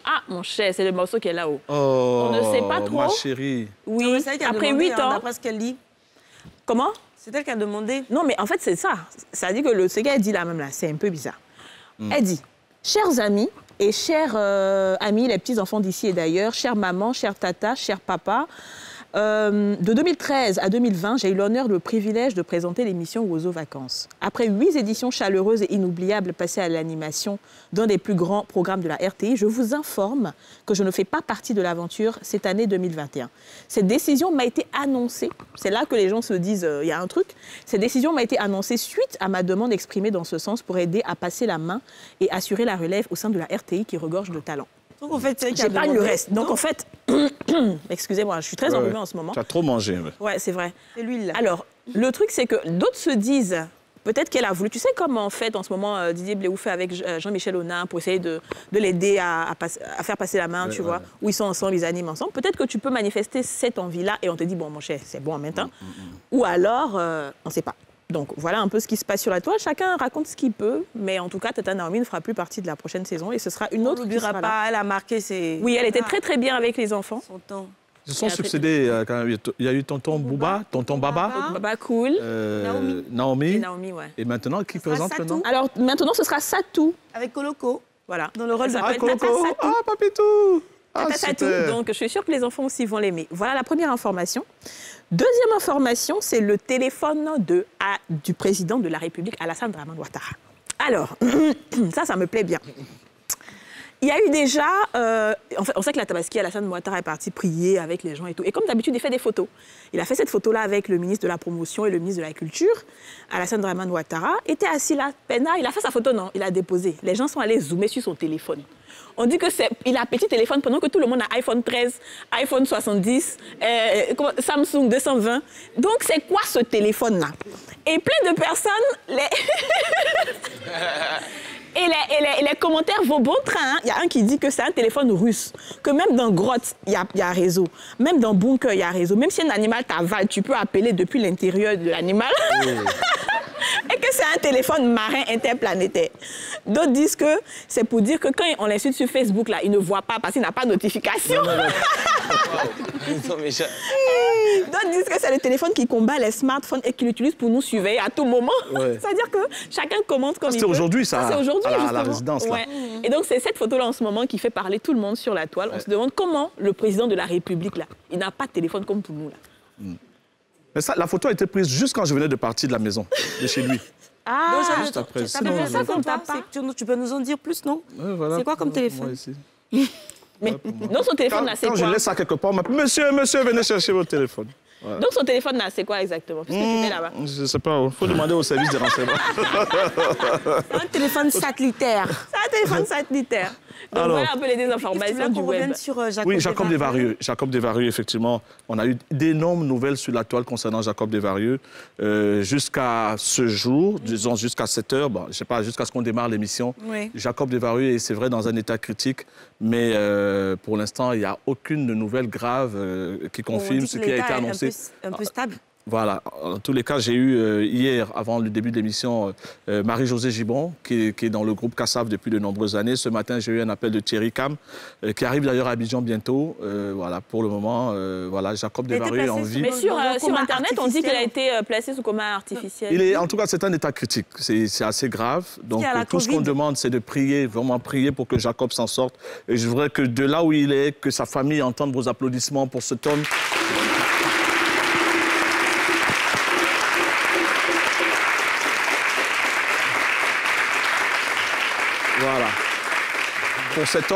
Ah, mon cher, c'est le morceau qui est là-haut. Oh, on ne sait pas trop. Ma chérie. Oui, après 8 ans. D'après ce qu'elle dit. Comment? C'est elle qui a demandé. Non, mais en fait, c'est ça. Ça dit que ce gars dit là même là, c'est un peu bizarre. Elle dit, chers amis et chers amis, les petits-enfants d'ici et d'ailleurs, chère maman, chère tata, cher papa, de 2013 à 2020, j'ai eu l'honneur, le privilège de présenter l'émission Wozo Vacances. Après 8 éditions chaleureuses et inoubliables passées à l'animation d'un des plus grands programmes de la RTI, je vous informe que je ne fais pas partie de l'aventure cette année 2021. Cette décision m'a été annoncée, c'est là que les gens se disent il y a un truc, cette décision m'a été annoncée suite à ma demande exprimée dans ce sens pour aider à passer la main et assurer la relève au sein de la RTI qui regorge de talent. Donc en fait, c'est elle qui a j'épargne demandé. le reste. Donc en fait, excusez-moi, je suis très enrhumée en ce moment. Tu as trop mangé. Ouais, c'est vrai. C'est l'huile là. Alors, le truc, c'est que d'autres se disent, peut-être qu'elle a voulu, tu sais comment en fait, en ce moment, Didier Bléou fait avec Jean-Michel Aunin pour essayer de l'aider à faire passer la main, tu vois, où ils sont ensemble, ils animent ensemble. Peut-être que tu peux manifester cette envie-là et on te dit, bon, mon cher, c'est bon en même temps. Ou alors, on ne sait pas. Donc, voilà un peu ce qui se passe sur la toile. Chacun raconte ce qu'il peut, mais en tout cas, Tata Naomi ne fera plus partie de la prochaine saison et ce sera une autre qui sera là. Pas, elle a marqué ses... Oui, elle était très, très bien avec les enfants. Son temps. Ils se sont succédés quand même. Il y a eu tonton Bouba, tonton Baba. Baba Cool. Naomi. Et Naomi, ouais. Et maintenant, qui présente maintenant? Alors, maintenant, ce sera Satou. Avec Koloko. Voilà. Dans le rôle de Tata Koloko. Satou. Ah, Papitou. Tata Satou. Donc, je suis sûre que les enfants aussi vont l'aimer. Voilà la première information. Deuxième information, c'est le téléphone du président de la République, Alassane Dramane Ouattara. Alors, ça me plaît bien. Il y a eu déjà... en fait, on sait que la Tabaski, Alassane Ouattara est parti prier avec les gens et tout. Et comme d'habitude, il fait des photos. Il a fait cette photo-là avec le ministre de la Promotion et le ministre de la Culture. Alassane Dramane Ouattara était assis là, peinard. Il a fait sa photo, non, il a déposé. Les gens sont allés zoomer sur son téléphone. On dit qu'il a un petit téléphone pendant que tout le monde a iPhone 13, iPhone 70, Samsung 220. Donc, c'est quoi ce téléphone-là? Et plein de personnes... Et les commentaires vont bon train. Il y a un qui dit que c'est un téléphone russe. Que même dans grotte, il y a réseau. Même dans bunker, il y a réseau. Même si un animal t'avale, tu peux appeler depuis l'intérieur de l'animal. Et que c'est un téléphone marin interplanétaire. D'autres disent que c'est pour dire que quand on l'insulte sur Facebook, là, il ne voit pas parce qu'il n'a pas de notification. D'autres disent que c'est le téléphone qui combat les smartphones et qui l'utilise pour nous surveiller à tout moment. Ouais. C'est-à-dire que chacun commente comme il veut. C'était aujourd'hui, ça, c'est aujourd'hui, à la résidence. Là. Ouais. Et donc, c'est cette photo-là en ce moment qui fait parler tout le monde sur la toile. On se demande comment le président de la République, là, il n'a pas de téléphone comme pour nous. Là. Mais ça, la photo a été prise juste quand je venais de partir de la maison, de chez lui. Ah, juste après. Ça comme pas. Tu peux nous en dire plus, non? Voilà, c'est quoi comme téléphone? Mais dans son téléphone, là, c'est quoi? Quand je laisse ça quelque part, on m'appelle monsieur, venez chercher votre téléphone. Voilà. Donc son téléphone, là, c'est quoi exactement? Puisque tu es là-bas. Je ne sais pas, il faut demander au service de renseignement. C'est un téléphone satellitaire. C'est un téléphone satellitaire. Donc alors, voilà un peu les désinformations du web. Sur Jacob Desvarieux. Jacob Desvarieux, effectivement. On a eu d'énormes nouvelles sur la toile concernant Jacob Desvarieux. Jusqu'à ce jour, disons jusqu'à 7 heures, bon, je ne sais pas, jusqu'à ce qu'on démarre l'émission. Oui. Jacob Desvarieux est, c'est vrai, dans un état critique, mais pour l'instant, il n'y a aucune nouvelle grave qui confirme ce qui a été annoncé. Un peu stable. Voilà. En tous les cas, j'ai eu hier, avant le début de l'émission, Marie-Josée Gibon, qui est dans le groupe Kassav depuis de nombreuses années. Ce matin, j'ai eu un appel de Thierry Cam, qui arrive d'ailleurs à Abidjan bientôt. Voilà, pour le moment, voilà, Jacob Desvarieux est en vie. Mais sur Internet, on dit qu'il a été placé sous coma artificiel. En tout cas, c'est un état critique. C'est assez grave. Donc, tout ce qu'on demande, c'est de prier, vraiment prier pour que Jacob s'en sorte. Et je voudrais que de là où il est, que sa famille entende vos applaudissements pour cet homme. Voilà. Pour cet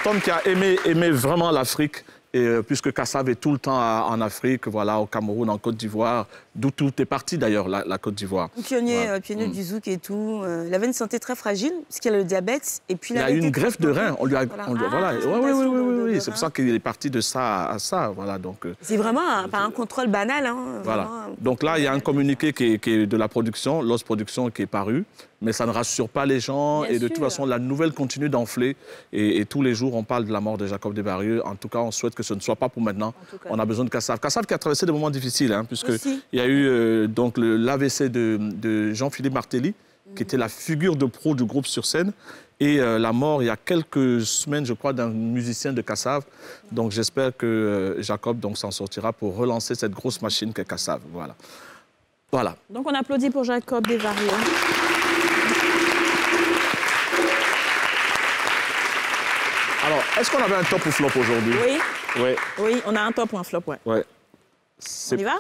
homme qui a aimé vraiment l'Afrique, et puisque Kassav est tout le temps en Afrique, voilà, au Cameroun, en Côte d'Ivoire, d'où tout est parti d'ailleurs, la Côte d'Ivoire. Pionnier du zouk et tout. Il avait une santé très fragile, parce qu'il a le diabète. Et puis il a eu une greffe de rein. On lui a, voilà. Oui. C'est pour ça qu'il est parti de ça à ça. Voilà, donc, c'est vraiment pas un contrôle banal. Hein, voilà. Donc là, il y a un communiqué qui est de la production, Los Production, qui est paru. Mais ça ne rassure pas les gens. Bien et de toute façon, la nouvelle continue d'enfler. Et tous les jours, on parle de la mort de Jacob Desvarieux. En tout cas, on souhaite que ce ne soit pas pour maintenant. On a besoin de Kassav. Kassav qui a traversé des moments difficiles, hein, puisqu'il y a eu donc l'AVC de Jean-Philippe Martelly, qui était la figure de pro du groupe sur scène. Et la mort, il y a quelques semaines, je crois, d'un musicien de Kassav. Donc j'espère que Jacob s'en sortira pour relancer cette grosse machine qu'est Kassav. Voilà. Voilà. Donc on applaudit pour Jacob Desvarieux. Alors, est-ce qu'on avait un top ou flop aujourd'hui? Oui. Oui, on a un top ou un flop, ouais. On y va?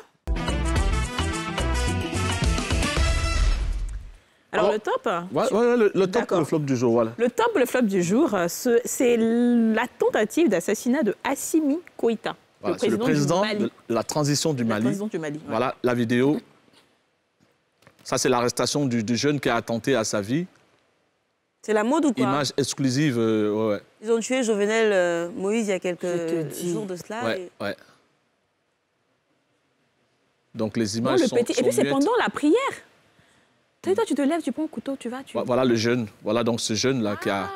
Alors, le top? Le top ou le flop du jour, voilà. Le top ou le flop du jour, c'est la tentative d'assassinat de Assimi Goïta, voilà, le président de la transition du Mali. Voilà, la vidéo. Ça, c'est l'arrestation du jeune qui a attenté à sa vie. C'est la mode ou quoi? Image exclusive, ouais. Ils ont tué Jovenel Moïse il y a quelques jours de cela. Ouais. Donc les images sont Et puis c'est pendant la prière. Toi, tu te lèves, tu prends un couteau, tu vas... Voilà le jeune. Voilà donc ce jeune-là qui a,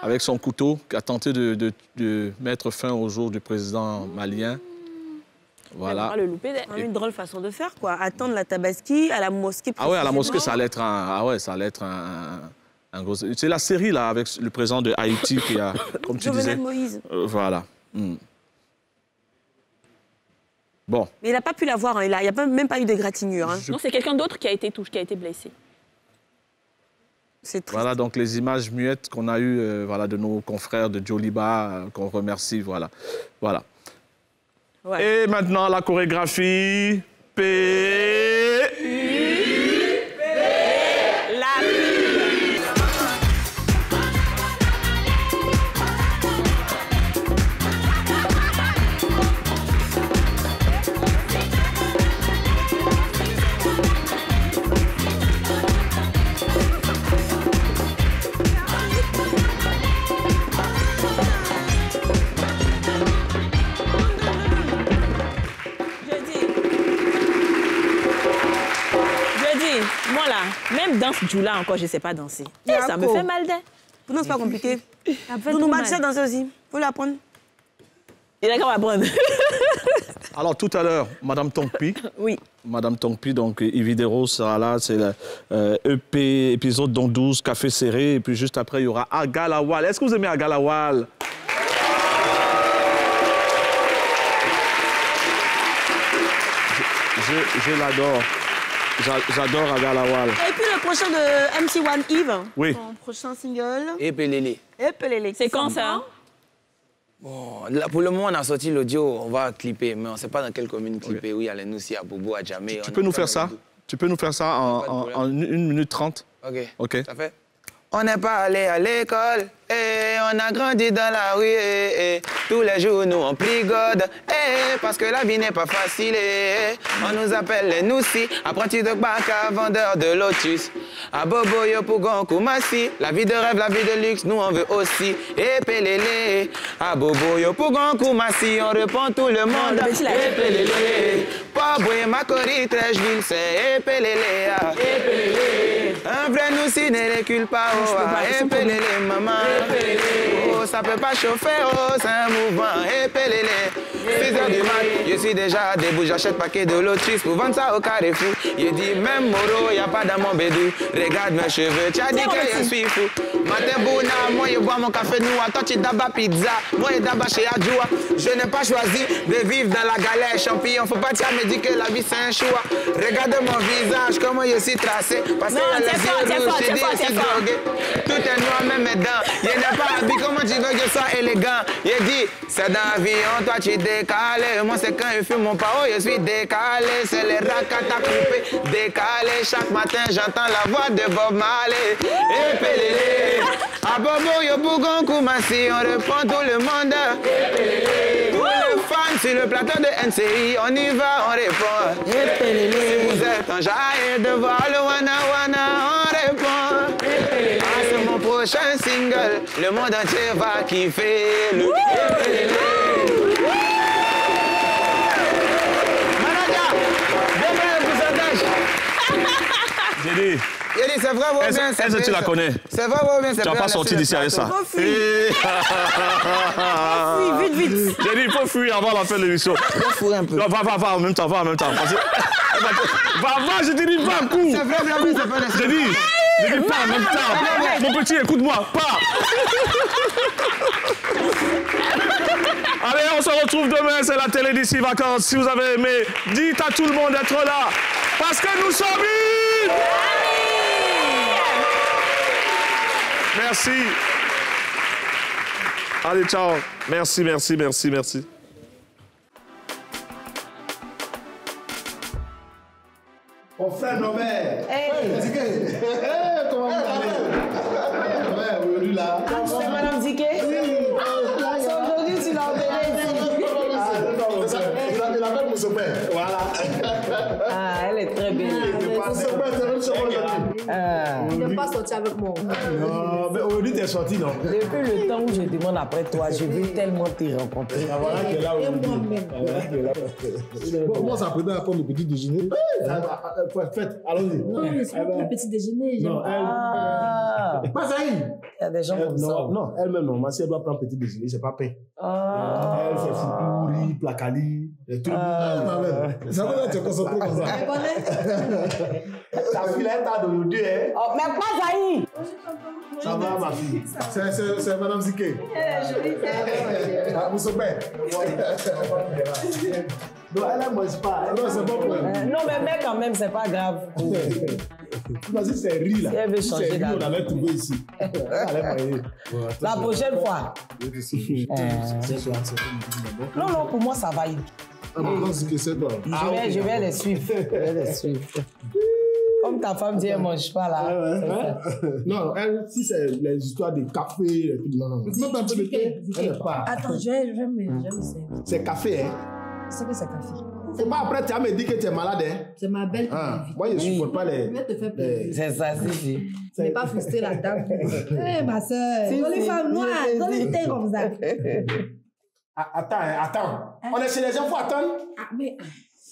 avec son couteau, qui a tenté de mettre fin au jour du président malien. Voilà. Le louper, une drôle façon de faire, quoi. Attendre la tabaski à la mosquée. Ah ouais, à la mosquée, ça allait être un gros... C'est la série, là, avec le président de Haïti qui a, comme tu disais... Moïse. Voilà. Bon. Mais il n'a pas pu la voir, hein. Il n'y a même pas eu d'égratignure. Hein. Non, c'est quelqu'un d'autre qui a été touché, qui a été blessé. C'est triste. Voilà, donc les images muettes qu'on a eues de nos confrères de Djoliba, qu'on remercie, voilà. Ouais. Et maintenant, la chorégraphie... danse Djoula encore, je ne sais pas danser. Ça me fait mal d'air. Pour nous, c'est pas compliqué. Nous, Mathieu, danser aussi. Faut l'apprendre. Il a qu'à m'apprendre. Alors, tout à l'heure, Madame Tongpi. Oui. Madame Tongpi, donc Ividero sera là. C'est le EP, épisode dont 12, Café Serré. Et puis juste après, il y aura Agalawal. Est-ce que vous aimez Agalawal? Je l'adore. J'adore Agalawal. Et puis le prochain de MC1 Yves. Oui. Son prochain single. Epelele. Epelele. C'est quand ça? Bon, là, pour le moment, on a sorti l'audio, on va clipper, mais on ne sait pas dans quelle commune clipper. Oui, à Lenoussi, à Bobo, à Djamé. Tu peux nous faire ça? Tu peux nous faire ça en 1 minute 30? OK. Ça fait? On n'est pas allé à l'école, et on a grandi dans la rue, et tous les jours nous on plie God, parce que la vie n'est pas facile, on nous appelle les Noussi, apprentis de Baka, vendeurs de lotus, à Bobo, Yopougon, Koumassi, la vie de rêve, la vie de luxe, nous on veut aussi, et Pelele, à Bobo, Yopougon, Koumassi, on répond tout le monde, et Pelele, Paboué, Makori, Trècheville, c'est et Pelele, un vrai Noussi ne recule pas, épelele maman, oh ça peut pas chauffer, oh c'est un mouvement, épelele. 6h du mat, je suis déjà debout, j'achète paquet de lotus pour vendre ça au Carrefour. Il dit même Moro, y a pas dans mon bédou, regarde mes cheveux, tu as dit que je suis fou. Matin bouna, moi je bois mon café noir, toi tu d'abord pizza, moi je d'abord chez Adjoua. Je n'ai pas choisi de vivre dans la galère, champignon, faut pas me dire que la vie c'est un choix. Regarde mon visage, comment je suis tracé, parce que les yeux rouges, je dis je suis drogué. Tout est noir, même mes dents. Il n'est pas habillé, comment tu veux que je sois élégant? Il dit, c'est dans l'avion, toi tu es décalé. Moi, c'est quand je fume mon pao, je suis décalé. C'est les rakata coupés, décalé. Chaque matin, j'entends la voix de Bob Marley. Et Pelele, à Bobo, Yopougon, Koumassi, on répond tout le monde. Tous les fans sur le plateau de NCI, on y va, on répond. Si vous êtes en jaillet de voir le Wana Wana, on répond. C'est mon prochain single, le monde entier va kiffer le Manager, donne-moi le pourcentage. J'ai dit, c'est vrai ou bien c'est est-ce que tu la connais? C'est vrai ou bien c'est tu n'as pas sorti d'ici avec ça. Fuis, vite. J'ai dit, il faut fuir avant la fin de l'émission. Un peu. Va en même temps, Va, je te dis, va, cours. C'est vrai, c'est pas J'ai dit, pas en même temps. Mon petit, écoute-moi, pas. Allez, on se retrouve demain, c'est la télé d'ici vacances. Si vous avez aimé, dites à tout le monde d'être là. Parce que nous sommes libres. Merci. Allez, ciao. Merci. On fait nos mères. Comment vous allez? Ouais, aujourd'hui là. C'est Madame Diké? Oui. Aujourd'hui, tu l'as enterré ici. Il appelle mon père. Voilà. Ah, elle est très belle. Il ne pas sortir avec moi. Non, mais aujourd'hui, tu es sorti, non? Depuis le temps où je demande après toi, je veux tellement te rencontrer. Voilà qu'elle est là aujourd'hui. Bon, moi, ça prenait à prendre le petit déjeuner. Faites, allons-y. Non, c'est pas le petit déjeuner. Non, elle. Pas ça, il y a des gens comme ça. Non, elle-même, non. Ma si elle doit prendre petit déjeuner, c'est pas pain. Elle, c'est foutouri, placali, et tout. Ça va être concentré comme ça. Ta fille, elle t'a d'aujourd'hui, hein? Oh, mais pas Zaï! Ça va, ma fille? C'est Madame Ziké. Elle est jolie, c'est vous savez. Non, elle ne mange pas. Non, c'est pas pour elle. Non, mais quand même, c'est pas grave. Vas-y, c'est riz là. Si elle veut changer on l'avait trouvé ici. La prochaine fois. Non, pour moi, ça va. Ah, maintenant, c'est que c'est toi. Je vais les suivre. Comme ta femme dit, elle ne mange pas là. Non, elle, si c'est les histoires de café, non. Non, un peu de thé. Elle n'est pas. Attends, je vais me servir. C'est café, hein? C'est que c'est café. C'est pas après, tu as me dit que tu es malade, hein? C'est ma belle qui moi, je ne supporte pas les... Je vais te faire plaisir. C'est ça, si. Tu n'es pas frustrée là-dedans. Eh, ma soeur, dans les femmes noires, dans les thés comme ça. Attends. On est chez les gens, il faut attendre. Ah, mais...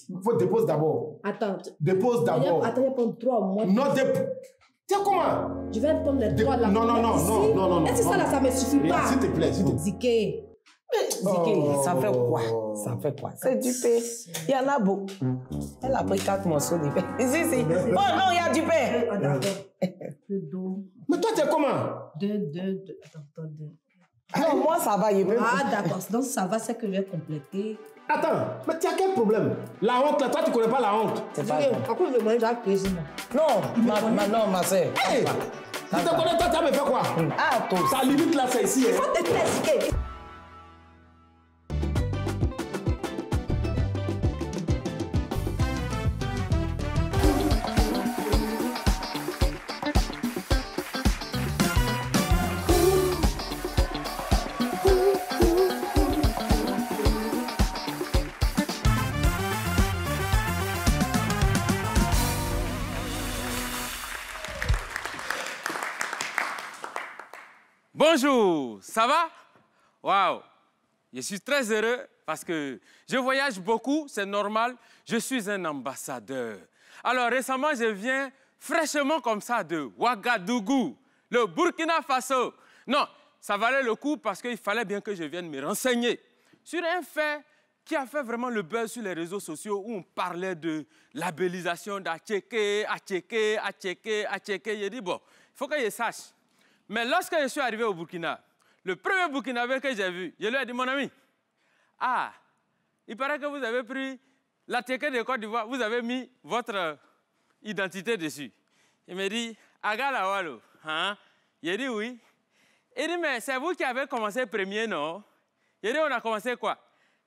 Il faut déposer d'abord. Attends. Dépose d'abord. Attends, il y a pas 3 mois. Non, Tiens, comment? Je vais prendre les trois là. Non. Est-ce que ça là, ça me suffit pas? S'il te plaît, Ziké. Ziké, ça fait quoi? Ça fait quoi? C'est du pain. Il y en a beaucoup. Elle a pris 4 morceaux de pain. Si. Oh non, il y a du pain. Ah, d'accord. Peu d'eau. Mais toi, t'es comment? Deux. Attends. Non, moi, ça va, il veut. Ah, d'accord. Donc, ça va, c'est que je vais compléter. Attends, mais tu as quel problème? La honte, là, toi, tu connais pas la honte. C'est pas Pourquoi je mange la cuisine? Non, ma soeur. Hey! Tu te connais, toi, tu as me fait quoi? Ah, toi. Ça limite là, c'est ici. Il faut te t'expliquer. Bonjour, ça va? Waouh, je suis très heureux parce que je voyage beaucoup, c'est normal. Je suis un ambassadeur. Alors récemment, je viens fraîchement comme ça de Ouagadougou, le Burkina Faso. Non, ça valait le coup parce qu'il fallait bien que je vienne me renseigner sur un fait qui a fait vraiment le buzz sur les réseaux sociaux où on parlait de labellisation d'Atchéké. J'ai dit, bon, il faut que je sache. Mais lorsque je suis arrivé au Burkina, le premier Burkinabé que j'ai vu, je lui ai dit, mon ami, ah, il paraît que vous avez pris la Téké de Côte d'Ivoire, vous avez mis votre identité dessus. Il me dit, Agala Walo, hein? J'ai dit oui. Il dit, mais c'est vous qui avez commencé premier, non? J'ai dit, on a commencé quoi?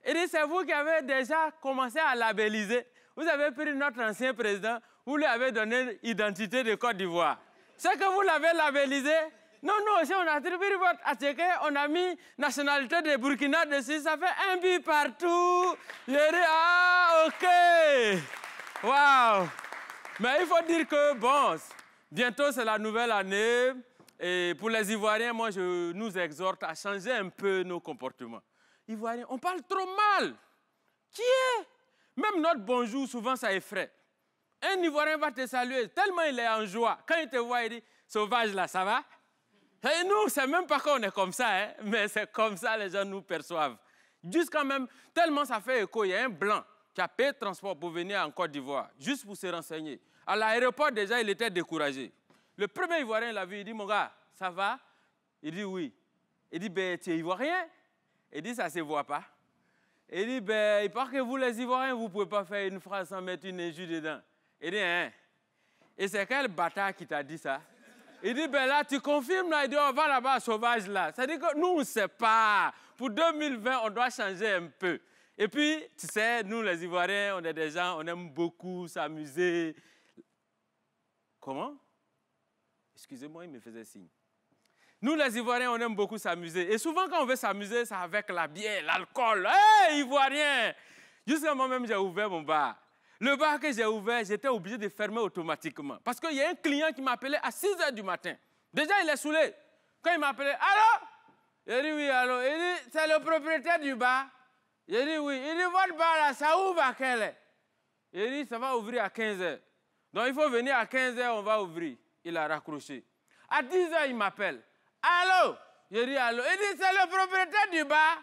Il dit, c'est vous qui avez déjà commencé à labelliser. Vous avez pris notre ancien président, vous lui avez donné l'identité de Côte d'Ivoire. C'est que vous l'avez labellisé. Non, si on a attribué votre Atchéké, on a mis nationalité de Burkina dessus, ça fait un but partout. J'ai dit, ah, OK. Waouh. Mais il faut dire que, bon, bientôt c'est la nouvelle année. Et pour les Ivoiriens, moi, je nous exhorte à changer un peu nos comportements. Ivoiriens, on parle trop mal. Qui est? Même notre bonjour, souvent, ça effraie. Un Ivoirien va te saluer, tellement il est en joie. Quand il te voit, il dit, sauvage là, ça va? Et nous, c'est même pas qu'on est comme ça, hein, mais c'est comme ça les gens nous perçoivent. Juste quand même, tellement ça fait écho, il y a un blanc qui a payé le transport pour venir en Côte d'Ivoire, juste pour se renseigner. À l'aéroport, déjà, il était découragé. Le premier Ivoirien l'a vu, il dit, mon gars, ça va? Il dit oui. Il dit, ben, tu es Ivoirien? Il dit, ça ne se voit pas. Il dit, ben, il paraît que vous, les Ivoiriens, vous ne pouvez pas faire une phrase sans mettre une injure dedans. Il dit, hein? Et c'est quel bâtard qui t'a dit ça? Il dit, ben là, tu confirmes, là, il dit, on va là-bas, sauvage, là. Ça dit que nous, on ne sait pas. Pour 2020, on doit changer un peu. Et puis, tu sais, nous, les Ivoiriens, on est des gens, on aime beaucoup s'amuser. Comment? Excusez-moi, il me faisait signe. Nous, les Ivoiriens, on aime beaucoup s'amuser. Et souvent, quand on veut s'amuser, c'est avec la bière, l'alcool. Hé, Ivoirien! Jusqu'à moi-même, j'ai ouvert mon bar. Le bar que j'ai ouvert, j'étais obligé de fermer automatiquement. Parce qu'il y a un client qui m'appelait à 6 h du matin. Déjà, il est saoulé. Quand il m'appelait, allô? Il dit oui, allô. Il dit, c'est le propriétaire du bar. Il dit oui. Il dit, votre bar là, ça ouvre à quelle heure? Il dit, ça va ouvrir à 15 h. Donc, il faut venir à 15 h, on va ouvrir. Il a raccroché. À 10 h, il m'appelle. Allô? Je dis allô. Il dit, c'est le propriétaire du bar?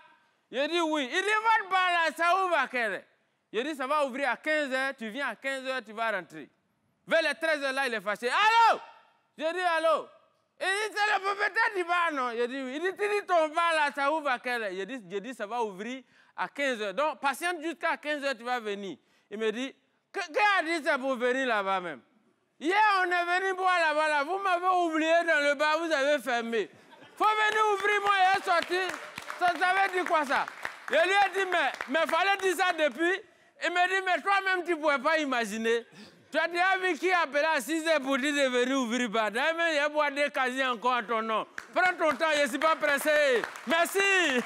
Je dis oui. Il dit, votre bar là, ça ouvre à quelle heure? Je dis, ça va ouvrir à 15 h, tu viens à 15 h, tu vas rentrer. Vers les 13 h là, il est fâché. Allô? Je dis allô? Il dit, c'est le propriétaire du bar, non? Je dis oui. Il dit, tu dis ton bar là, ça ouvre à quelle heure? Je dis, ça va ouvrir à 15 h. Donc, patiente jusqu'à 15 h, tu vas venir. Il me dit, qui a dit ça pour venir là-bas même? Hier, on est venu boire là-bas, là. Vous m'avez oublié dans le bar, vous avez fermé. Faut venir ouvrir, moi, il est sorti. Ça veut dire quoi ça? Je lui ai dit, mais fallait dire ça depuis. Il me dit, mais toi-même, tu ne pouvais pas imaginer. Tu as déjà vu qui appelait à 6 h pour dire de venir ouvrir bar. D'ailleurs, il y a boire des casiers encore à ton nom. Prends ton temps, je ne suis pas pressé. Merci.